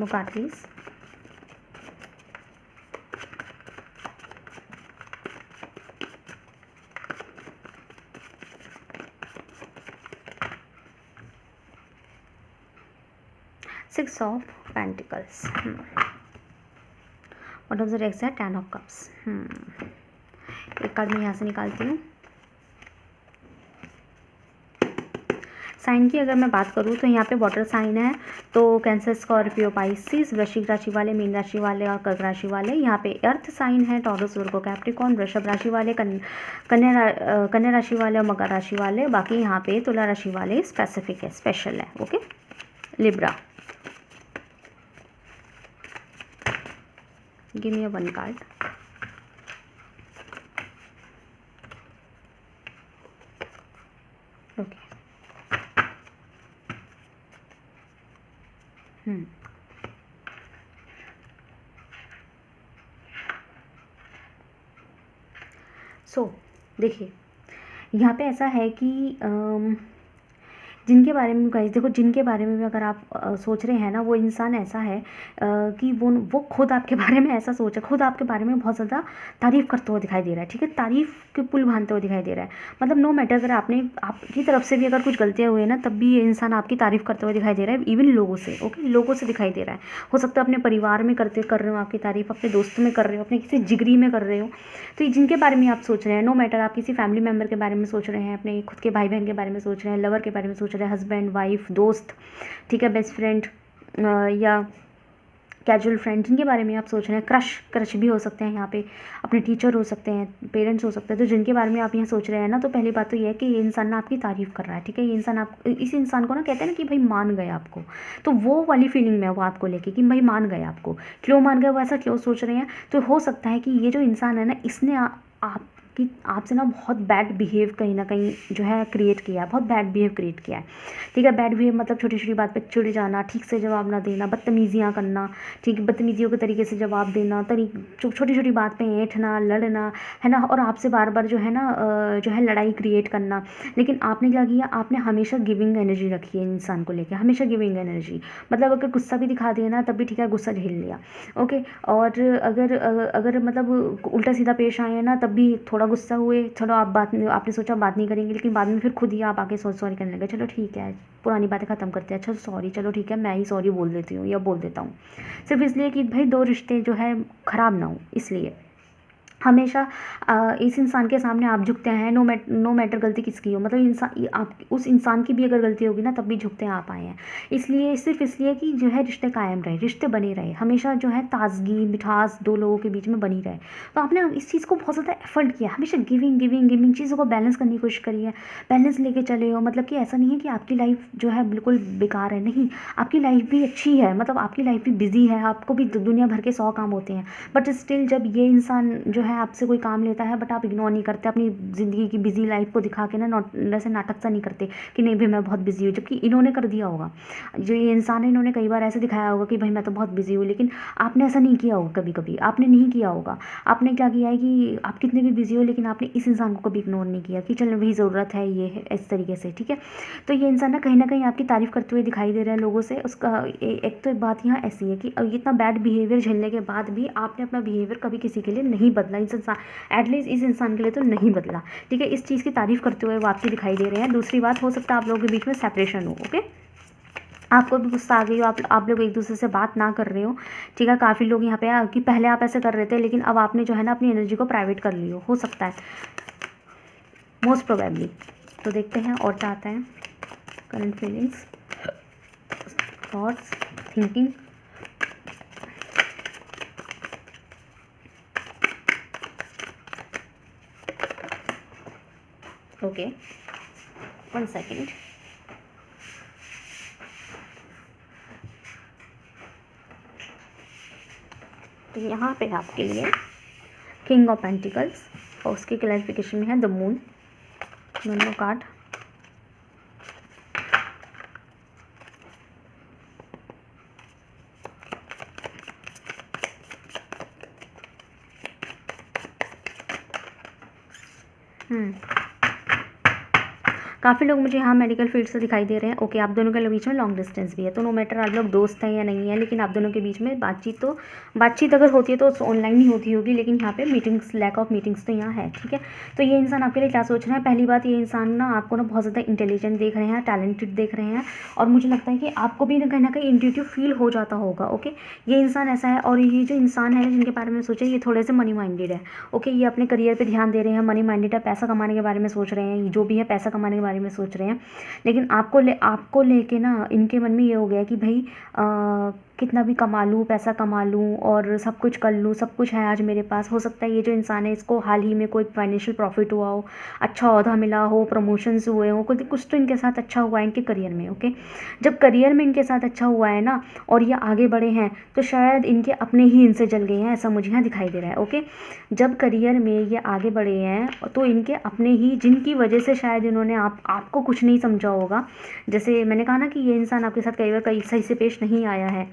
card please. Six of pentacles, what of the decks है, 10 ऑफ कप्स। एक कार्ड मैं यहाँ से निकालती हूँ। साइन की अगर मैं बात करूँ तो यहाँ पे वाटर साइन है, तो कैंसर, स्कॉर्पियो, पाइसिस, वृश्चिक राशि वाले, मीन राशि वाले और कर्क राशि वाले। यहाँ पे अर्थ साइन है, टॉरस, वर्गो, कैप्रिकॉर्न, वृषभ राशि वाले, कन्या राशि वाले और मकर राशि वाले। बाकी यहाँ पे तुला राशि वाले स्पेसिफिक है, स्पेशल है। Okay, Libra, give me one card. Okay, so देखिए यहाँ पे ऐसा है कि जिनके बारे में गाइस देखो, जिनके बारे में भी अगर आप सोच रहे हैं ना, वो इंसान ऐसा है कि वो खुद आपके बारे में ऐसा सोच, खुद आपके बारे में बहुत ज़्यादा तारीफ़ करते हुए दिखाई दे रहा है। ठीक है, तारीफ़ के पुल बांधते हुए दिखाई दे रहा है। मतलब नो मैटर अगर आपकी तरफ से भी अगर कुछ गलतियाँ हुई ना, तब भी ये इंसान आपकी तारीफ़ करते हुए दिखाई दे रहा है, इवन लोगों से। ओके, लोगों से दिखाई दे रहा है। हो सकता है अपने परिवार में कर रहे हो आपकी तारीफ़, अपने दोस्तों में कर रहे हो, अपने किसी जिगरी में कर रहे हो। तो ये जिनके बारे में आप सोच रहे हैं, नो मैटर आप किसी फैमिली मेम्बर के बारे में सोच रहे हैं, अपने खुद के भाई बहन के बारे में सोच रहे हैं, लवर के बारे में सोच रहे हैं, हस्बैंड वाइफ, दोस्त, ठीक है, बेस्ट फ्रेंड या कैजुअल फ्रेंड, जिनके बारे में आप सोच रहे हैं, क्रश भी हो सकते हैं यहाँ पे, अपने टीचर हो सकते हैं, पेरेंट्स हो सकते हैं। तो जिनके बारे में आप यहाँ सोच रहे हैं ना, तो पहली बात तो ये है कि ये इंसान ना आपकी तारीफ़ कर रहा है। ठीक है, ये इंसान इस इंसान को ना कहते हैं ना कि भाई मान गए आपको, तो वो वाली फीलिंग में है वो आपको लेके कि भाई मान गए आपको। क्यों मान गए, वो ऐसा क्यों सोच रहे हैं? तो हो सकता है कि ये जो इंसान है ना, इसने आपसे ना बहुत बैड बिहेव कहीं ना कहीं जो है क्रिएट किया है, बहुत बैड बिहेव क्रिएट किया है। ठीक है, बैड बिहेव मतलब छोटी छोटी बात पे चिढ़ जाना, ठीक से जवाब ना देना, बदतमीजियाँ करना, ठीक है, बदतमीजियों के तरीके से जवाब देना, छोटी छोटी बात पे ऐंठना, लड़ना, है ना, और आपसे बार बार जो है ना जो है लड़ाई क्रिएट करना। लेकिन आपने क्या किया, आपने हमेशा गिविंग एनर्जी रखी है इंसान को लेकर, हमेशा गिविंग एनर्जी। मतलब अगर गुस्सा भी दिखा दिया ना, तब भी ठीक है, गुस्सा झेल लिया। ओके, और अगर मतलब उल्टा सीधा पेश आए हैं ना, तब भी थोड़ा गुस्सा हुए, चलो आपने सोचा बात नहीं करेंगे, लेकिन बाद में फिर खुद ही आप आके सॉरी करने लगे। चलो ठीक है, पुरानी बातें ख़त्म करते हैं, अच्छा सॉरी, चलो ठीक है, मैं ही सॉरी बोल देती हूँ या बोल देता हूँ, सिर्फ इसलिए कि भाई दो रिश्ते जो है ख़राब ना हो। इसलिए हमेशा इस इंसान के सामने आप झुकते हैं, नो मैटर गलती किसकी हो, मतलब इंसान आप उस इंसान की भी अगर गलती होगी ना, तब भी झुकते हैं आप आए हैं। इसलिए सिर्फ इसलिए कि जो है रिश्ते कायम रहे, रिश्ते बने रहे, हमेशा जो है ताजगी मिठास दो लोगों के बीच में बनी रहे। तो आपने इस चीज़ को बहुत ज़्यादा एफर्ट किया, हमेशा गिविंग चीज़ों को बैलेंस करने की कोशिश करी है, बैलेंस लेके चले हो। मतलब कि ऐसा नहीं है कि आपकी लाइफ जो है बिल्कुल बेकार है, नहीं, आपकी लाइफ भी अच्छी है, मतलब आपकी लाइफ भी बिजी है, आपको भी दुनिया भर के 100 काम होते हैं। बट स्टिल जब ये इंसान जो है आपसे कोई काम लेता है, बट आप इग्नोर नहीं करते, अपनी ज़िंदगी की बिजी लाइफ को दिखा के ना जैसे नाटक सा नहीं करते कि नहीं भाई मैं बहुत बिजी हूँ, जबकि इन्होंने कर दिया होगा, जो ये इंसान है इन्होंने कई बार ऐसे दिखाया होगा कि भाई मैं तो बहुत बिजी हूँ, लेकिन आपने ऐसा नहीं किया होगा, कभी आपने नहीं किया होगा। आपने क्या किया है कि आप कितने भी बिजी हो, लेकिन आपने इस इंसान को कभी इग्नोर नहीं किया कि चलो भाई ज़रूरत है, ये है, इस तरीके से। ठीक है, तो ये इंसान ना कहीं आपकी तारीफ़ करते हुए दिखाई दे रहा है लोगों से। उसका एक तो बात यहाँ ऐसी है कि इतना बैड बिहेवियर झेलने के बाद भी आपने अपना बिहेवियर कभी किसी के लिए नहीं बदला, इस इंसान एटलीस्ट इस इंसान के लिए तो नहीं बदला। ठीक है, इस चीज़ की तारीफ़ करते हुए वो आपकी दिखाई दे रहे हैं। दूसरी बात, हो सकता है आप लोगों के बीच में सेपरेशन हो। ओके, आपको भी गुस्सा आ गई हो, आप लोग एक दूसरे से बात ना कर रहे हो। ठीक है, काफ़ी लोग यहाँ पे कि पहले आप ऐसे कर रहे थे, लेकिन अब आपने जो है ना अपनी एनर्जी को प्राइवेट कर ली हो सकता है, मोस्ट प्रोबेबली। तो देखते हैं और क्या आता है। Current feelings, thoughts, thinking. Okay, 1 second. तो यहाँ पे आपके लिए किंग ऑफ पेंटिकल्स और उसकी क्लैरिफिकेशन में है द मून, दोनों कार्ड। काफ़ी लोग मुझे यहाँ मेडिकल फील्ड से दिखाई दे रहे हैं। ओके, आप दोनों के बीच में लॉन्ग डिस्टेंस भी है, तो नो मैटर आप लोग दोस्त हैं या नहीं है, लेकिन आप दोनों के बीच में बातचीत अगर होती है तो ऑनलाइन ही होती होगी, लेकिन यहाँ पे मीटिंग्स, लैक ऑफ मीटिंग्स तो यहाँ है। ठीक है, तो ये इंसान आपके लिए क्या सोच रहा है? पहली बात, ये इंसान ना आपको ना बहुत ज़्यादा इंटेलिजेंट देख रहे हैं, टैलेंटेड देख रहे हैं, और मुझे लगता है कि आपको भी ना कहीं इंट्यूटिव फील हो जाता होगा। ओके, ये इंसान ऐसा है, और ये जो इंसान है जिनके बारे में सोचे, ये थोड़े से मनी माइंडेड है। ओके, ये अपने करियर पर ध्यान दे रहे हैं, मनी माइंडेड है, पैसा कमाने के बारे में सोच रहे हैं, जो भी है पैसा कमाने के बारे में सोच रहे हैं। लेकिन आपको लेके ना इनके मन में ये हो गया कि भाई कितना भी कमा लूँ, पैसा कमा लूँ और सब कुछ कर लूँ, सब कुछ है आज मेरे पास। हो सकता है ये जो इंसान है इसको हाल ही में कोई फाइनेंशियल प्रॉफिट हुआ हो, अच्छा ओहदा मिला हो, प्रमोशंस हुए हो, कुछ तो इनके साथ अच्छा हुआ है इनके करियर में। ओके, जब करियर में इनके साथ अच्छा हुआ है ना और ये आगे बढ़े हैं, तो शायद इनके अपने ही इनसे जल गए हैं, ऐसा मुझे यहाँ दिखाई दे रहा है। ओके, जब करियर में ये आगे बढ़े हैं तो इनके अपने ही, जिनकी वजह से शायद इन्होंने आपको कुछ नहीं समझा होगा। जैसे मैंने कहा ना कि ये इंसान आपके साथ कई बार सही से पेश नहीं आया है,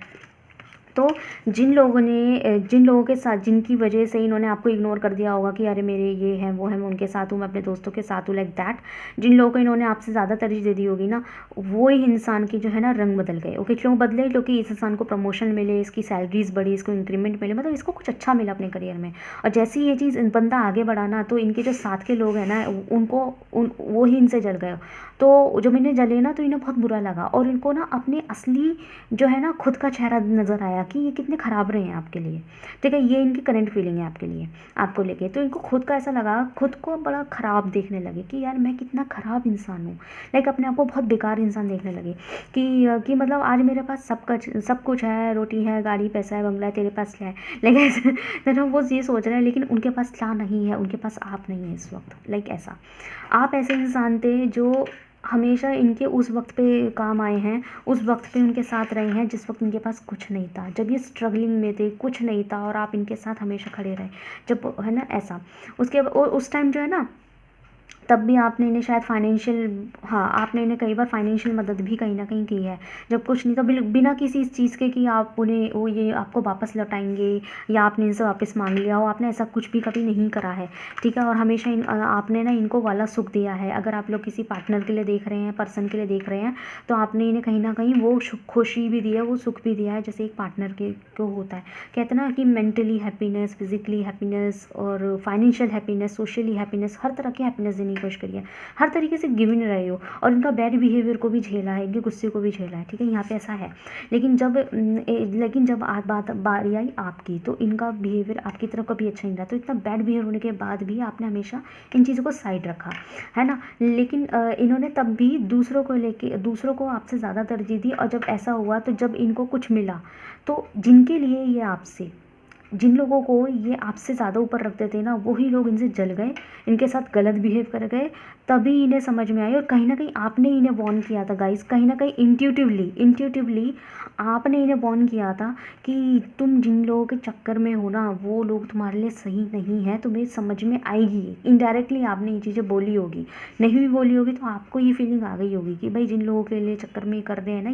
तो जिन लोगों के साथ, जिनकी वजह से इन्होंने आपको इग्नोर कर दिया होगा कि अरे मेरे ये हैं वो हैं, मैं उनके साथ हूँ, मैं अपने दोस्तों के साथ हूँ, लाइक दैट, जिन लोगों को इन्होंने आपसे ज़्यादा तरजीह दे दी होगी ना, वो ही इंसान की जो है ना रंग बदल गए। ओके, क्यों बदले? क्योंकि इस इंसान को प्रमोशन मिले, इसकी सैलरीज बढ़ी, इसको इंक्रीमेंट मिले, मतलब इसको कुछ अच्छा मिला अपने करियर में। और जैसे ही ये चीज़ बंदा आगे बढ़ा ना, तो इनके जो साथ के लोग हैं ना वो ही इनसे जल गए। तो जब इन्हें जले ना तो इन्हें बहुत बुरा लगा, और इनको ना अपने असली जो है ना खुद का चेहरा नज़र आया कि ये कितने ख़राब रहे हैं आपके लिए। ठीक है, ये इनकी करंट फीलिंग है आपके लिए, आपको लेके। तो इनको खुद का ऐसा लगा, खुद को बड़ा ख़राब देखने लगे कि यार मैं कितना ख़राब इंसान हूँ, लाइक अपने आप को बहुत बेकार इंसान देखने लगे कि मतलब आज मेरे पास सब कुछ है, रोटी है, गाड़ी, पैसा है, बंगला है, तेरे पास क्या है, लाइक ऐसे तो वो ये सोच रहे हैं, लेकिन उनके पास क्या नहीं है, उनके पास आप नहीं है इस वक्त। लाइक ऐसा, आप ऐसे इंसान थे जो हमेशा इनके उस वक्त पे काम आए हैं, उस वक्त पे उनके साथ रहे हैं जिस वक्त इनके पास कुछ नहीं था, जब ये स्ट्रगलिंग में थे, कुछ नहीं था, और आप इनके साथ हमेशा खड़े रहे, जब है ना ऐसा। उस टाइम जो है ना, तब भी आपने इन्हें शायद आपने इन्हें कई बार फाइनेंशियल मदद भी कहीं ना कहीं की है, जब कुछ नहीं था, बिना किसी चीज़ के कि आप उन्हें ये आपको वापस लौटाएंगे या आपने इनसे वापस मांग लिया हो, आपने ऐसा कुछ भी कभी नहीं करा है। ठीक है, और हमेशा आपने ना इनको वाला सुख दिया है। अगर आप लोग किसी पार्टनर के लिए देख रहे हैं, पर्सन के लिए देख रहे हैं, तो आपने इन्हें कहीं ना कहीं वो खुशी भी दी है, वो सुख भी दिया है, जैसे एक पार्टनर को होता है। कहते हैं ना कि मेंटली हैप्पीनेस, फिजिकली हैप्पीनेस और फाइनेंशियल हैप्पीनेस, सोशली हैप्पीनेस, हर तरह की हैप्पीनेस देने की कोशिश करिए, हर तरीके से गिवन रहे हो, और इनका बैड बिहेवियर को भी झेला है, इनके गुस्से को भी झेला है। ठीक है, यहाँ पे ऐसा है। लेकिन जब बारी आई आपकी, तो इनका बिहेवियर आपकी तरफ कभी अच्छा नहीं रहा, तो इतना बैड बिहेवियर होने के बाद भी आपने हमेशा इन चीज़ों को साइड रखा है ना। लेकिन इन्होंने तब भी दूसरों को आपसे ज़्यादा तरजीह दी, और जब ऐसा हुआ, तो जब इनको कुछ मिला, तो जिन लोगों को ये आपसे ज़्यादा ऊपर रखते थे ना, वही लोग इनसे जल गए, इनके साथ गलत बिहेव कर गए, तभी इन्हें समझ में आई। और कहीं ना कहीं आपने इन्हें वॉर्न किया था गाइस, कहीं ना कहीं इंट्यूटिवली आपने इन्हें वॉर्न किया था कि तुम जिन लोगों के चक्कर में हो ना, वो लोग तुम्हारे लिए सही नहीं है, तुम्हें समझ में आएगी। इनडायरेक्टली आपने ये चीज़ें बोली होगी, नहीं भी बोली होगी तो आपको ये फीलिंग आ गई होगी कि भाई जिन लोगों के लिए चक्कर में कर रहे हैं ना,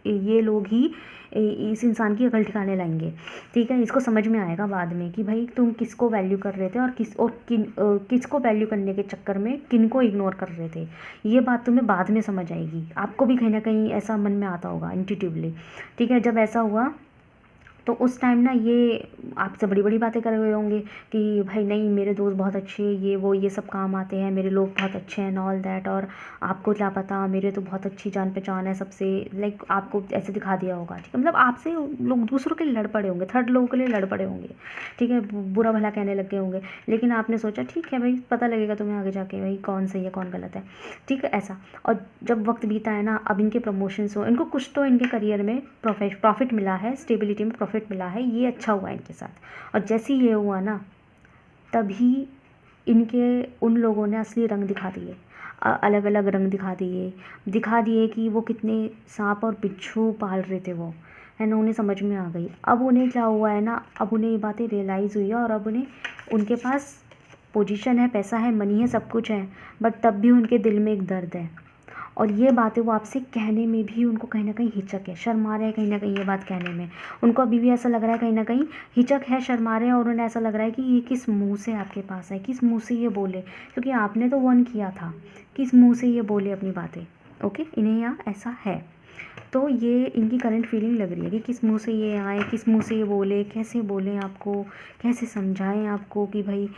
ये लोग ही इस इंसान की अकल ठिकाने लाएंगे। ठीक है, इसको समझ में आएगा बाद में कि भाई तुम किसको वैल्यू कर रहे थे, और किसको वैल्यू करने के चक्कर में किनको इग्नोर कर रहे थे। ये बात तुम्हें बाद में समझ आएगी, आपको भी कहीं ना कहीं ऐसा मन में आता होगा इंट्यूटिवली। ठीक है, जब ऐसा हुआ तो उस टाइम ना ये आपसे बड़ी बड़ी बातें कर रहे होंगे कि भाई नहीं, मेरे दोस्त बहुत अच्छे, ये सब काम आते हैं, मेरे लोग बहुत अच्छे हैं एंड ऑल दैट, और आपको क्या पता, मेरे तो बहुत अच्छी जान पहचान है सबसे, लाइक आपको ऐसे दिखा दिया होगा। ठीक है, मतलब आपसे लोग दूसरों के लिए लड़ पड़े होंगे, थर्ड लोगों के लिए लड़ पड़े होंगे। ठीक है, बुरा भला कहने लग गए होंगे, लेकिन आपने सोचा ठीक है भाई, पता लगेगा तुम्हें आगे जाके भाई कौन सही है कौन गलत है। ठीक है, ऐसा। और जब वक्त बीता है ना, अब इनके प्रमोशंस हो, इनको कुछ तो इनके करियर में प्रॉफिट मिला है, स्टेबिलिटी में प्रॉफिट मिला है, ये अच्छा हुआ इनके साथ। और जैसे ही ये हुआ ना, तभी इनके उन लोगों ने असली रंग दिखा दिए, अलग अलग रंग दिखा दिए कि वो कितने सांप और बिच्छू पाल रहे थे वो, है ना। उन्हें समझ में आ गई। अब उन्हें क्या हुआ है ना, अब उन्हें ये बातें रियलाइज़ हुई है, और अब उनके पास पोजीशन है, पैसा है, मनी है, सब कुछ है, बट तब भी उनके दिल में एक दर्द है। और ये बातें वो आपसे कहने में भी उनको कहीं ना कहीं हिचक है, शर्मा रहे हैं कहीं ना कहीं ये बात कहने में। उनको अभी भी ऐसा लग रहा है कहीं ना कहीं हिचक है, शर्मा रहे हैं, और उन्हें ऐसा लग रहा है कि ये किस मुंह से आपके पास है, किस मुंह से ये बोले, क्योंकि आपने तो वन किया था, किस मुंह से ये बोले अपनी बातें। ओके, इन्हें यहाँ ऐसा है। तो ये इनकी करंट फीलिंग लग रही है कि किस मुंह से ये आए, किस मुंह से ये बोले, कैसे बोलें आपको, कैसे समझाएं आपको कि भाई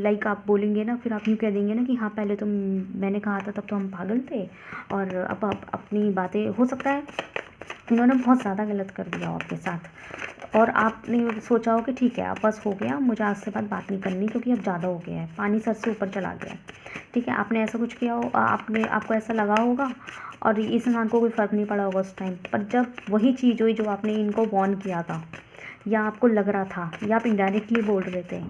लाइक आप बोलेंगे ना, फिर आप यूँ कह देंगे ना कि हाँ पहले तो मैंने कहा था तब तो हम पागल थे, और अब आप अपनी बातें, हो सकता है इन्होंने बहुत ज़्यादा गलत कर दिया हो आपके साथ, और आपने सोचा हो कि ठीक है अब बस हो गया, मुझे आज से बाद बात नहीं करनी क्योंकि अब ज़्यादा हो गया है, पानी सर से ऊपर चला गया है। ठीक है, आपने ऐसा कुछ किया हो, आपको ऐसा लगा होगा, और इस इंसान को कोई फ़र्क नहीं पड़ा होगा उस टाइम पर, जब वही चीज़ हुई जो आपने इनको वॉर्न किया था, या आपको लग रहा था, या आप इनडायरेक्टली बोल रहे थे,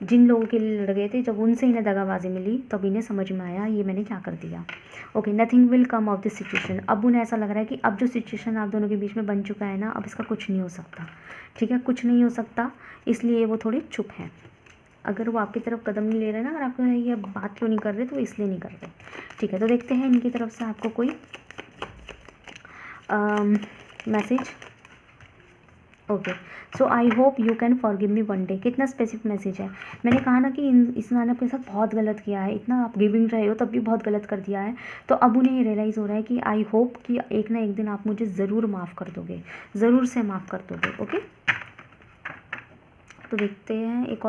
जिन लोगों के लिए लड़ गए थे, जब उनसे इन्हें दगाबाजी मिली तब इन्हें समझ में आया ये मैंने क्या कर दिया। Okay, nothing will come of this situation. अब उन्हें ऐसा लग रहा है कि अब जो सिचुएशन आप दोनों के बीच में बन चुका है ना, अब इसका कुछ नहीं हो सकता। ठीक है, कुछ नहीं हो सकता, इसलिए वो थोड़े चुप हैं। अगर वो आपकी तरफ कदम नहीं ले रहे ना, अगर आपको ये बात क्यों नहीं कर रहे, तो इसलिए नहीं कर रहे। ठीक है, तो देखते हैं इनकी तरफ से आपको कोई message. Okay, so I hope you can forgive me one day. कितना स्पेसिफिक मैसेज है। मैंने कहा ना कि इस इंसान ने अपने साथ बहुत गलत किया है, इतना आप गिविंग रहे हो तब भी बहुत गलत कर दिया है, तो अब उन्हें ये रियलाइज़ हो रहा है कि आई होप कि एक ना एक दिन आप मुझे ज़रूर माफ़ कर दोगे, ज़रूर से माफ़ कर दोगे। ओके, तो देखते हैं एक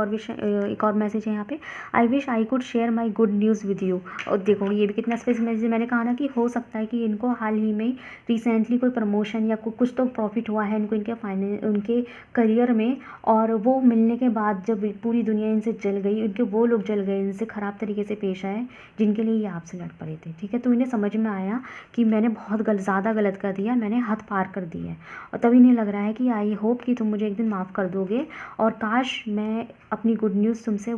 और मैसेज है यहाँ पे। I wish I could share my good news with you. और देखो ये भी कितना स्पेसिफिक मैसेज है। मैंने कहा ना कि हो सकता है कि इनको हाल ही में रिसेंटली कोई प्रमोशन या कुछ तो प्रॉफिट हुआ है इनको, उनके करियर में, और वो मिलने के बाद जब पूरी दुनिया इनसे जल गई, उनके वो लोग जल गए, इनसे ख़राब तरीके से पेश आए जिनके लिए ये आपसे लड़ पड़े थे। ठीक है, तो इन्हें समझ में आया कि मैंने बहुत ज़्यादा गलत कर दिया, मैंने हद पार कर दी है, और तभी इन्हें लग रहा है कि आई होप कि तुम मुझे एक दिन माफ़ कर दोगे, और काश मैं अपनी गुड न्यूज़ तुमसे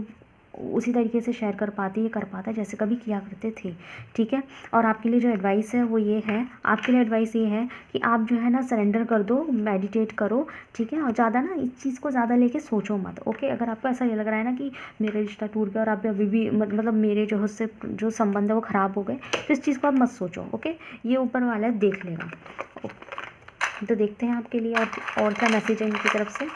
उसी तरीके से शेयर कर पाती या कर पाता जैसे कभी किया करते थे। ठीक है, और आपके लिए जो एडवाइस है वो ये है, आपके लिए एडवाइस ये है कि आप जो है ना सरेंडर कर दो, मेडिटेट करो। ठीक है, और ज़्यादा ना इस चीज़ को ज़्यादा लेके सोचो मत। ओके, अगर आपको ऐसा ये लग रहा है ना कि मेरा रिश्ता टूट गया और आप अभी भी मतलब मेरे जो उससे जो संबंध है वो ख़राब हो गए, तो इस चीज़ को आप मत सोचो। ओके, ये ऊपर वाला देख लेगा। तो देखते हैं आपके लिए और क्या मैसेज है इनकी तरफ से।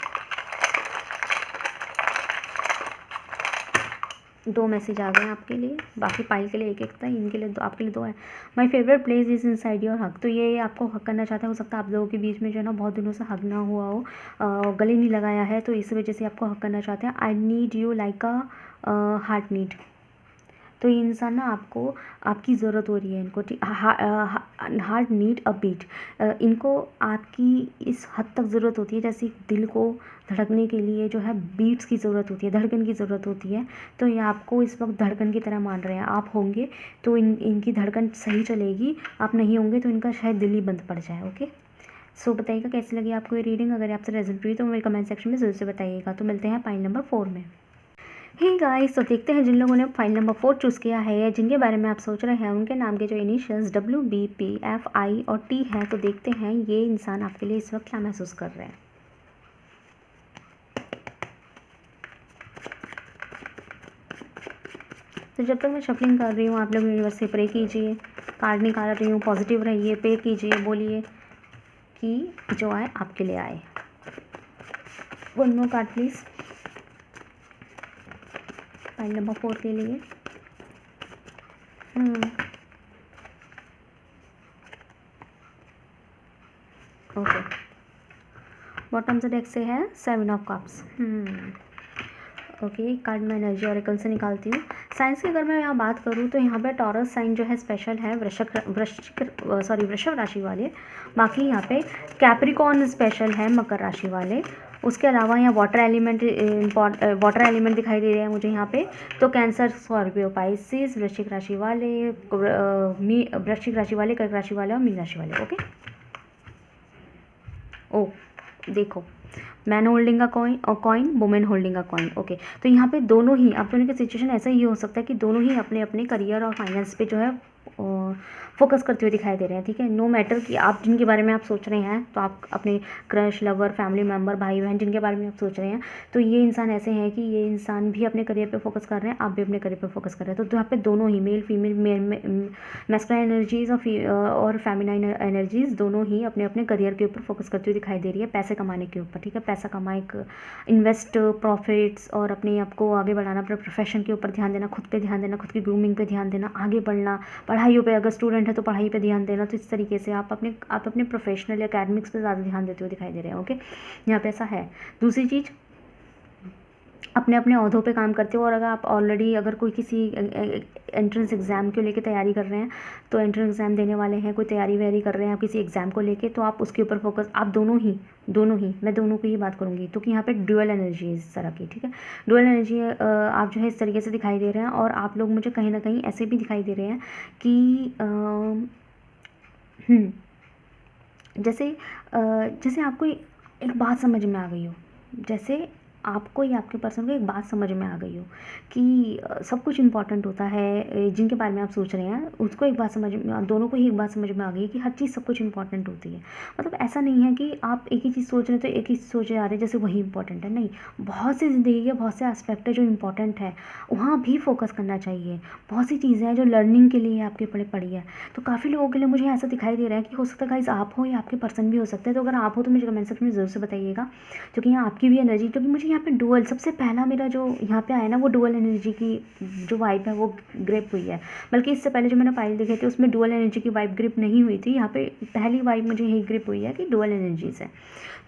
2 मैसेज आ गए हैं आपके लिए, बाकी पाइल के लिए एक एक था, इनके लिए आपके लिए 2 है। My favourite place is inside your hug. तो ये आपको हक करना चाहता है, हो सकता है आप लोगों के बीच में जो है ना बहुत दिनों से हग ना हुआ हो, गले नहीं लगाया है, तो इस वजह से आपको हक करना चाहते हैं। I need you like a heart need. तो ये इंसान ना आपको, आपकी ज़रूरत हो रही है इनको। ठीक, हार्ट नीड अ बीट। इनको आपकी इस हद तक ज़रूरत होती है जैसे दिल को धड़कने के लिए जो है बीट्स की ज़रूरत होती है, धड़कन की ज़रूरत होती है। तो ये आपको इस वक्त धड़कन की तरह मान रहे हैं। आप होंगे तो इनकी धड़कन सही चलेगी, आप नहीं होंगे तो इनका शायद दिल ही बंद पड़ जाए। ओके, सो बताइएगा कैसी लगी आपको ये रीडिंग। अगर आपसे रिजल्ट हुई तो मेरे कमेंट सेक्शन में ज़रूर से बताइएगा। तो मिलते हैं फाइल नंबर 4 में। हे गाइस, तो देखते हैं जिन लोगों ने फाइल नंबर 4 चूज़ किया है या जिनके बारे में आप सोच रहे हैं, उनके नाम के जो इनिशियल्स WBPFI और T हैं। तो देखते हैं ये इंसान आपके लिए इस वक्त क्या महसूस कर रहे हैं। तो जब तक मैं शफलिंग कर रही हूँ आप लोग यूनिवर्स से प्रे कीजिए, कार्ड निकाल रही हूँ, पॉजिटिव रहिए, पे कीजिए, बोलिए कि जो आए आपके लिए आए। 1 more card please, file number 4 के लिए। ओके, बॉटम से डेक से है 7 ऑफ कप्स। ओके, कार्ड मैं एनर्जी ऑरेकल से निकालती हूँ। साइंस की अगर मैं यहाँ बात करूँ तो यहाँ पे टॉरस साइन जो है स्पेशल है, वृषभ राशि वाले। बाकी यहाँ पे कैप्रिकॉर्न स्पेशल है, मकर राशि वाले। उसके अलावा यहाँ वाटर एलिमेंट दिखाई दे रहे हैं मुझे यहाँ पे। तो कैंसर, स्कॉर्पियो, पाइसिस, वृश्चिक राशि वाले, कर्क राशि वाले और मीन राशि वाले। ओके, ओ देखो, मैन होल्डिंग अ कॉइन और coin, women holding a coin. Okay, तो यहाँ पे दोनों ही, आप दोनों की सिचुएशन ऐसा ही हो सकता है कि दोनों ही अपने अपने करियर और फाइनेंस पे जो है फोकस करते हुए दिखाई दे रहे हैं, ठीक है। नो मैटर कि आप जिनके बारे में आप सोच रहे हैं, तो आप अपने क्रश, लवर, फैमिली मेम्बर, भाई बहन जिनके बारे में आप सोच रहे हैं, तो ये इंसान ऐसे हैं कि ये इंसान भी अपने करियर पे फोकस कर रहे हैं, आप भी अपने करियर पे फोकस कर रहे हैं। तो यहाँ पे दोनों ही मेल फीमेल, मैस्कुलाइन एनर्जीज़ और फेमिनाइन एनर्जीज़ दोनों ही अपने अपने करियर के ऊपर फोकस करते हुए दिखाई दे रही है, पैसे कमाने के ऊपर, ठीक है। पैसा कमाए, इन्वेस्ट, प्रॉफिट्स और अपने आप को आगे बढ़ाना, अपने प्रोफेशन के ऊपर ध्यान देना, खुद पे ध्यान देना, खुद की ग्रूमिंग पे ध्यान देना, आगे बढ़ना, पढ़ाइयों पे, अगर स्टूडेंट है तो पढ़ाई पे ध्यान देना। तो इस तरीके से आप अपने प्रोफेशनल या एकेडमिक्स पे ज़्यादा ध्यान देते हुए दिखाई दे रहे हैं, ओके। यहाँ पे ऐसा है। दूसरी चीज़, अपने अपने ओहदों पे काम करते हो, और अगर आप ऑलरेडी अगर कोई किसी एंट्रेंस एग्ज़ाम को लेके तैयारी कर रहे हैं, तो एंट्रेंस एग्ज़ाम देने वाले हैं, कोई तैयारी वैयारी कर रहे हैं आप किसी एग्ज़ाम को लेके, तो आप उसके ऊपर फोकस, आप दोनों ही मैं दोनों की ही बात करूँगी, तो कि यहाँ पे ड्यूअल एनर्जी है इस तरह की, ठीक है। ड्यूअल एनर्जी आप जो है इस तरीके से दिखाई दे रहे हैं, और आप लोग मुझे कहीं ना कहीं ऐसे भी दिखाई दे रहे हैं कि जैसे आपको एक बात समझ में आ गई हो, जैसे आपको या आपके पर्सन को एक बात समझ में आ गई हो कि सब कुछ इम्पॉर्टेंट होता है, जिनके बारे में आप सोच रहे हैं उसको एक बात समझ में, दोनों को ही एक बात समझ में आ गई है कि हर चीज़ सब कुछ इम्पॉर्टेंट होती है। मतलब ऐसा नहीं है कि आप एक ही चीज़ सोच रहे हैं तो एक ही सोचे जा रहे हैं जैसे वही इंपॉर्टेंट है, नहीं। बहुत सी ज़िंदगी के बहुत से एस्पेक्ट है जो इम्पॉर्टेंट है, वहाँ भी फोकस करना चाहिए। बहुत सी चीज़ें हैं जो लर्निंग के लिए आपके पड़ी है। तो काफ़ी लोगों के लिए मुझे ऐसा दिखाई दे रहा है कि हो सकता है गाइस आप हो या आपके पर्सन भी हो सकते हैं। तो अगर आप हो तो मुझे कमेंट सेक्शन में ज़रूर से बताइएगा, क्योंकि यहाँ आपकी भी एनर्जी, क्योंकि मुझे यहाँ पे डुअल, सबसे पहला मेरा जो यहाँ पे आया ना, वो डुअल एनर्जी की जो वाइब है वो ग्रिप हुई है। बल्कि इससे पहले जो मैंने फाइल देखे थे उसमें डुअल एनर्जी की वाइब ग्रिप नहीं हुई थी। यहाँ पे पहली वाइब मुझे यही ग्रिप हुई है कि डुअल एनर्जीज है।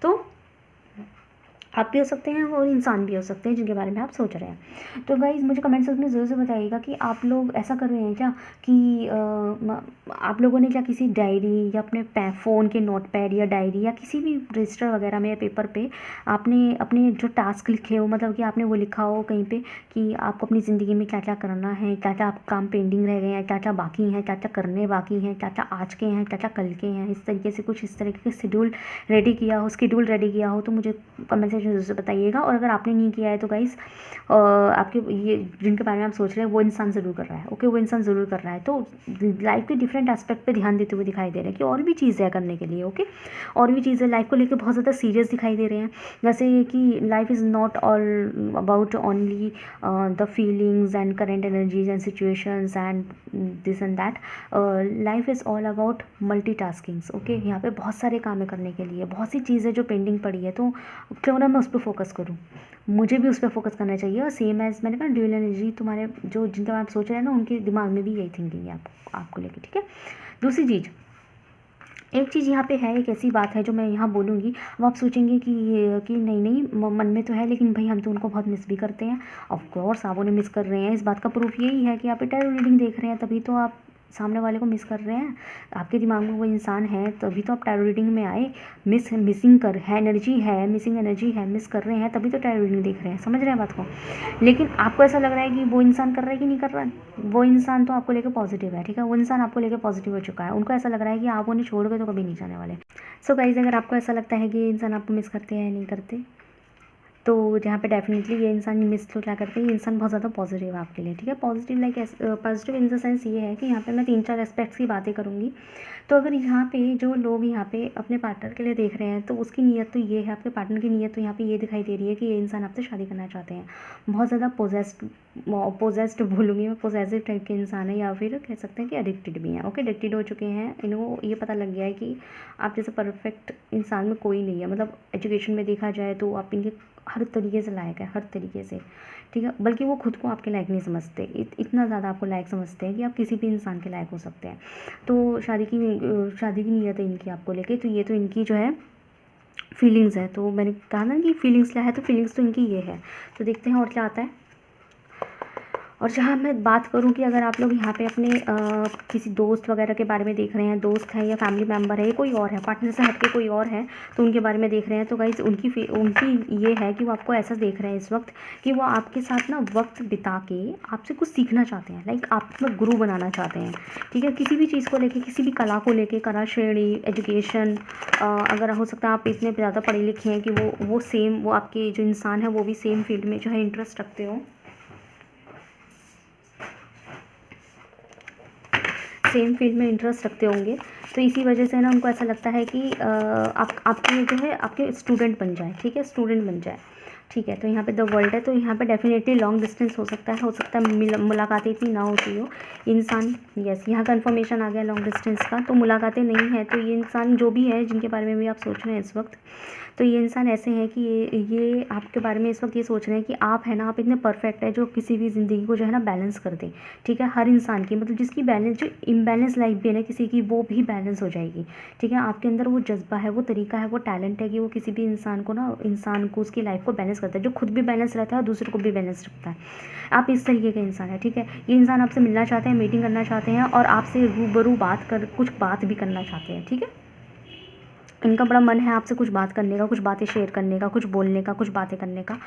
तो आप भी हो सकते हैं और इंसान भी हो सकते हैं जिनके बारे में आप सोच रहे हैं। तो गाइज़ मुझे कमेंट सेक्शन में ज़रूर से बताइएगा कि आप लोग ऐसा कर रहे हैं क्या कि आप लोगों ने क्या किसी डायरी या अपने फ़ोन के नोट पैड या डायरी या किसी भी रजिस्टर वगैरह में या पेपर पे आपने अपने जो टास्क लिखे हो, मतलब कि आपने वो लिखा हो कहीं पे कि आपको अपनी ज़िंदगी में क्या क्या करना है, क्या क्या काम पेंडिंग रह गए हैं, क्या क्या बाकी हैं, क्या क्या करने बाकी हैं, क्या क्या आज के हैं, क्या क्या कल के हैं, इस तरीके से कुछ इस तरीके का शेड्यूल रेडी किया हो तो मुझे कमेंट सेक्शन से बताइएगा। और अगर आपने नहीं किया है तो गाइस आपके ये जिनके बारे में आप सोच रहे हैं वो इंसान ज़रूर कर रहा है, ओके, वो इंसान ज़रूर कर रहा है। तो लाइफ के डिफरेंट एस्पेक्ट पे ध्यान देते हुए दिखाई दे रहे हैं कि और भी चीज़ें हैं करने के लिए, ओके। और भी चीज़ें लाइफ को लेकर बहुत ज़्यादा सीरियस दिखाई दे रहे हैं, जैसे कि life is not all about only the feelings and current energies and situations and this and that. Life is all about multitaskings, okay. यहाँ पे बहुत सारे काम है करने के लिए, बहुत सी चीज़ें जो पेंडिंग पड़ी है, तो क्यों ना मैं उस पर फोकस करूँ, मुझे भी उस पर फोकस करना चाहिए। और सेम एज मैंने कहा ड्यूअल एनर्जी तुम्हारे जो जिनके बारे में आप सोच रहे हैं ना, उनके दिमाग में भी यही थिंकिंग है आपको लेके, ठीक है। दूसरी चीज़, एक चीज़ यहाँ पे है, एक ऐसी बात है जो मैं यहाँ बोलूँगी। अब आप सोचेंगे कि नहीं मन में तो है, लेकिन भाई हम तो उनको बहुत मिस भी करते हैं। ऑफ कोर्स आप उन्हें मिस कर रहे हैं, इस बात का प्रूफ यही है कि आप टैरो रीडिंग देख रहे हैं, तभी तो आप सामने वाले को मिस कर रहे हैं। आपके दिमाग में वो इंसान है तभी तो आप टैरो रीडिंग में आए। मिसिंग एनर्जी है, मिसिंग एनर्जी है, मिस कर रहे हैं तभी तो टैरो रीडिंग देख रहे हैं, समझ रहे हैं बात को। लेकिन आपको ऐसा लग रहा है कि वो इंसान कर रहा है कि नहीं कर रहा है, वो इंसान तो आपको लेकर पॉजिटिव है, ठीक है। वो इंसान आपको लेकर पॉजिटिव हो चुका है, उनको ऐसा लग रहा है कि आप उन्हें छोड़ के तो कभी नहीं जाने वाले। सो गाइज, अगर आपको ऐसा लगता है कि ये इंसान आपको मिस करते हैं या नहीं करते, तो यहाँ पे डेफिनेटली ये इंसान मिस तो क्या करते हैं, ये इंसान बहुत ज़्यादा पॉजिटिव है आपके लिए, ठीक है। Positive like positive in the sense ये है कि यहाँ पे मैं 3-4 एस्पेक्ट्स की बातें करूँगी। तो अगर यहाँ पे जो लोग यहाँ पे अपने पार्टनर के लिए देख रहे हैं, तो उसकी नीयत तो ये है, आपके पार्टनर की नीयत तो यहाँ पे ये दिखाई दे रही है कि ये इंसान आपसे शादी करना चाहते हैं। बहुत ज़्यादा पोजेस्ड बोलूँगी मैं, पोजेसिव टाइप के इंसान है, या फिर कह सकते हैं कि एडिक्टेड भी हैं, ओके। एडिक्टेड हो चुके हैं, इनको ये पता लग गया है कि आप जैसे परफेक्ट इंसान में कोई नहीं है। मतलब एजुकेशन में देखा जाए तो आप इनके हर तरीके से लायक है, हर तरीके से, ठीक है। बल्कि वो खुद को आपके लायक नहीं समझते, इतना ज़्यादा आपको लायक समझते हैं कि आप किसी भी इंसान के लायक हो सकते हैं। तो शादी की नीयत है इनकी आपको लेके, तो ये तो इनकी जो है फीलिंग्स है। तो मैंने कहा ना कि फीलिंग्स क्या है, तो फीलिंग्स तो इनकी ये है। तो देखते हैं और क्या आता है। और जहाँ मैं बात करूँ कि अगर आप लोग यहाँ पे अपने किसी दोस्त वगैरह के बारे में देख रहे हैं, दोस्त है या फैमिली मेम्बर है, कोई और है, पार्टनर से हट के कोई और है, तो उनके बारे में देख रहे हैं, तो गाइज उनकी ये है कि वो आपको ऐसा देख रहे हैं इस वक्त कि वो आपके साथ ना वक्त बिता के आपसे कुछ सीखना चाहते हैं, लाइक आपको गुरु बनाना चाहते हैं, ठीक है। किसी भी चीज़ को लेके, किसी भी कला को लेके, कला श्रेणी, एजुकेशन, अगर हो सकता है आप इतने ज़्यादा पढ़े लिखे हैं कि वो आपके जो इंसान है वो भी सेम फील्ड में जो है इंटरेस्ट रखते हो, सेम फील्ड में इंटरेस्ट रखते होंगे, तो इसी वजह से ना उनको ऐसा लगता है कि आपके जो है आपके स्टूडेंट बन जाए, ठीक है, स्टूडेंट बन जाए, ठीक है। तो यहाँ पे द वर्ल्ड है, तो यहाँ पे डेफिनेटली लॉन्ग डिस्टेंस हो सकता है मुलाकातें इतनी ना होती हो इंसान। यस, यहाँ कन्फर्मेशन आ गया लॉन्ग डिस्टेंस का, तो मुलाकातें नहीं है। तो ये इंसान जो भी है जिनके बारे में भी आप सोच रहे हैं इस वक्त, तो ये इंसान ऐसे हैं कि ये आपके बारे में इस वक्त ये सोच रहे हैं कि आप है ना, आप इतने परफेक्ट है जो किसी भी ज़िंदगी को जो है ना बैलेंस कर दे, ठीक है। हर इंसान की मतलब जिसकी बैलेंस, जो इम्बैलेंस लाइफ भी है ना किसी की, वो भी बैलेंस हो जाएगी, ठीक है। आपके अंदर वो जज्बा है, वो तरीका है, वो टैलेंट है कि वो किसी भी इंसान को उसकी लाइफ को बैलेंस करता है, जो खुद भी बैलेंस रहता है और दूसरे को भी बैलेंस रखता है। आप इस तरीके का इंसान है, ठीक है। ये इंसान आपसे मिलना चाहते हैं, मीटिंग करना चाहते हैं और आपसे रूबरू कुछ बात भी करना चाहते हैं, ठीक है। इनका बड़ा मन है आपसे कुछ बात करने का, कुछ बातें शेयर करने का, कुछ बोलने का, कुछ बातें करने का।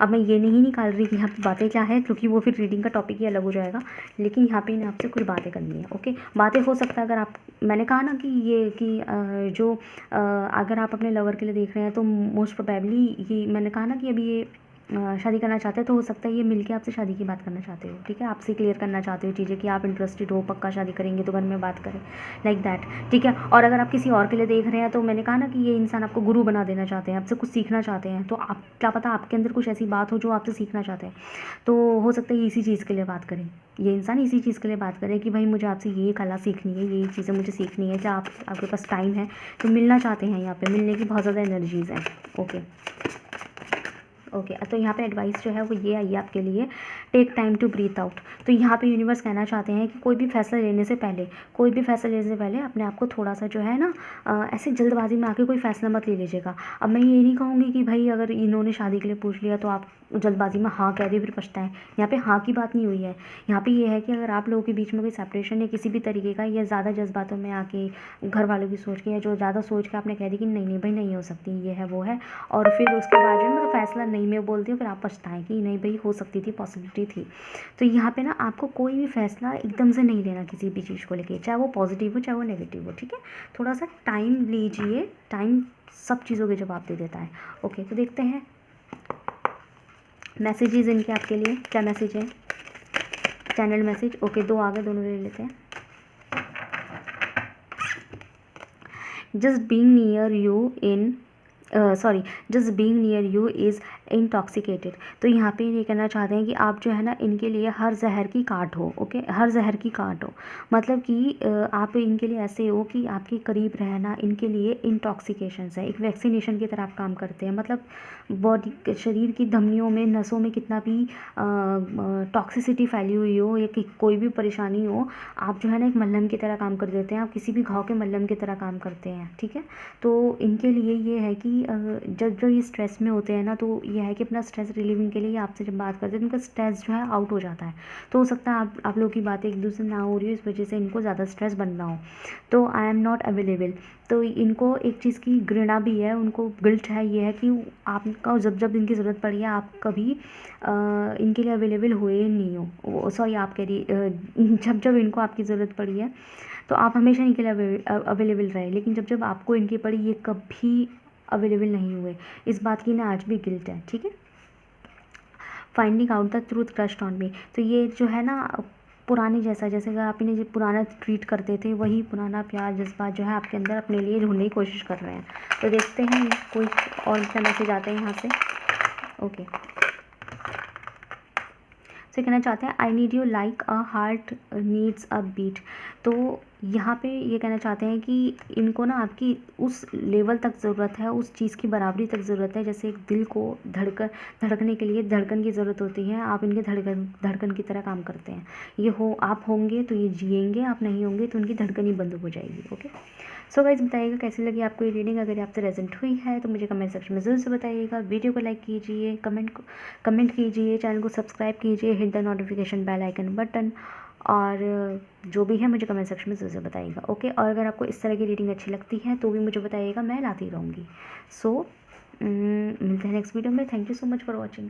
अब मैं ये नहीं निकाल रही कि यहाँ पे बातें क्या है, क्योंकि वो फिर रीडिंग का टॉपिक ही अलग हो जाएगा, लेकिन यहाँ पे इन्हें आपसे कुछ बातें करनी है, ओके। बातें हो सकता है, अगर आप, मैंने कहा ना कि ये कि अगर आप अपने लवर के लिए देख रहे हैं तो मोस्ट प्रोबेबली ये, मैंने कहा ना कि अभी ये शादी करना चाहते हैं, तो हो सकता है ये मिलके आपसे शादी की बात करना चाहते हो, ठीक है। आपसे क्लियर करना चाहते हो चीज़ें कि आप इंटरेस्टेड हो, पक्का शादी करेंगे तो घर में बात करें, लाइक दैट, ठीक है। और अगर आप किसी और के लिए देख रहे हैं, तो मैंने कहा ना कि ये इंसान आपको गुरु बना देना चाहते हैं, आपसे कुछ सीखना चाहते हैं, तो आप क्या पता आपके अंदर कुछ ऐसी बात हो जो आपसे सीखना चाहते हैं, तो हो सकता है इसी चीज़ के लिए बात करें, ये इंसान इसी चीज़ के लिए बात करें कि भाई मुझे आपसे ये कला सीखनी है, ये चीज़ें मुझे सीखनी है, क्या आपके पास टाइम है, तो मिलना चाहते हैं। यहाँ पे मिलने की बहुत ज़्यादा एनर्जीज़ हैं, ओके। तो यहाँ पे एडवाइस जो है वो ये आई है आपके लिए, take time to breathe out. तो यहाँ पे यूनिवर्स कहना चाहते हैं कि कोई भी फैसला लेने से पहले अपने आप को थोड़ा सा जो है ना, ऐसे जल्दबाजी में आके कोई फैसला मत ले लीजिएगा। अब मैं ये नहीं कहूँगी कि भाई अगर इन्होंने शादी के लिए पूछ लिया तो आप जल्दबाजी में हाँ कह दिए फिर पछताएं। यहाँ पे हाँ की बात नहीं हुई है, यहाँ पे ये है कि अगर आप लोगों के बीच में कोई सेपरेशन या किसी भी तरीके का, या ज़्यादा जज्बातों में आके घर वालों की सोच के, या जो ज़्यादा सोच के आपने कह दी कि नहीं भाई नहीं हो सकती, ये है वो है, और फिर उसके बाद जो है मतलब फैसला नहीं में बोलती हूँ, फिर आप पछताएं कि नहीं भाई हो सकती थी, पॉसिबिलिटी थी। तो यहाँ पे ना आपको कोई भी फैसला एकदम से नहीं लेना किसी भी चीज़ को लेके, चाहे वो पॉजिटिव हो चाहे वो नेगेटिव हो, ठीक है। थोड़ा सा टाइम लीजिए, टाइम सब चीज़ों के जवाब दे देता है, ओके। तो देखते हैं मैसेजेस इनके आपके लिए, क्या मैसेज है, चैनल मैसेज, ओके। 2 आगे, दोनों ले लेते हैं। Just being near you just being near you is intoxicated. तो यहाँ पे ये कहना चाहते हैं कि आप जो है ना इनके लिए हर जहर की काट हो, ओके, हर जहर की काट हो, मतलब कि आप इनके लिए ऐसे हो कि आपके करीब रहना इनके लिए इंटॉक्सिकेशंस है, एक वैक्सीनेशन की तरह आप काम करते हैं। मतलब बॉडी, शरीर की धमनियों में, नसों में कितना भी टॉक्सिसिटी फैली हुई हो या कोई भी परेशानी हो, आप जो है ना एक मल्हम की तरह काम कर देते हैं, आप किसी भी घाव के मल्हम की तरह काम करते हैं, ठीक है। तो इनके लिए ये है कि जब ये स्ट्रेस में होते हैं ना, तो ये है कि अपना स्ट्रेस रिलीविंग के लिए आपसे जब बात करते हैं तो उनका स्ट्रेस जो है आउट हो जाता है। तो हो सकता है आप लोगों की बातें एक दूसरे ना हो रही हो, इस वजह से इनको ज़्यादा स्ट्रेस बन रहा हो। तो आई एम नॉट अवेलेबल, तो इनको एक चीज़ की घृणा भी है, उनको गिल्ट है, ये है कि आपका जब इनकी ज़रूरत पड़ी है आप कभी इनके लिए अवेलेबल हुए नहीं हो, सॉरी आप कह रही जब इनको आपकी ज़रूरत पड़ी है तो आप हमेशा इनके लिए अवेलेबल रहे, लेकिन जब आपको इनकी पड़ी ये कभी अवेलेबल नहीं हुए। इस बात की ना आज भी गिल्ट है, ठीक है। Finding out the truth crushed on me, तो ये जो है ना पुराने जैसे अगर आप इन्हें पुराना ट्रीट करते थे, वही पुराना प्यार जज्बात जो है आपके अंदर अपने लिए ढूंढने की कोशिश कर रहे हैं। तो देखते हैं कोई और क्या मैसेज आते हैं यहाँ से, ओके। तो कहना चाहते हैं I need you like a heart needs a beat. तो यहाँ पे ये कहना चाहते हैं कि इनको ना आपकी उस लेवल तक ज़रूरत है, उस चीज़ की बराबरी तक ज़रूरत है, जैसे एक दिल को धड़कने के लिए धड़कन की ज़रूरत होती है, आप इनके धड़कन की तरह काम करते हैं। ये हो आप होंगे तो ये जिएंगे, आप नहीं होंगे तो उनकी धड़कन ही बंद हो जाएगी, ओके। सो गाइस बताइएगा कैसी लगी आपको ये रीडिंग। अगर आपसे रेजेंट हुई है तो मुझे कमेंट सेक्शन में ज़रूर से बताइएगा। वीडियो को लाइक कीजिए, कमेंट कीजिए, चैनल को सब्सक्राइब कीजिए, hit the notification bell icon button, और जो भी है मुझे कमेंट सेक्शन में ज़रूर से बताइएगा, ओके। और अगर आपको इस तरह की रीडिंग अच्छी लगती है तो भी मुझे बताइएगा, मैं लाती रहूँगी। सो मिलते हैं नेक्स्ट वीडियो में। Thank you so much for watching.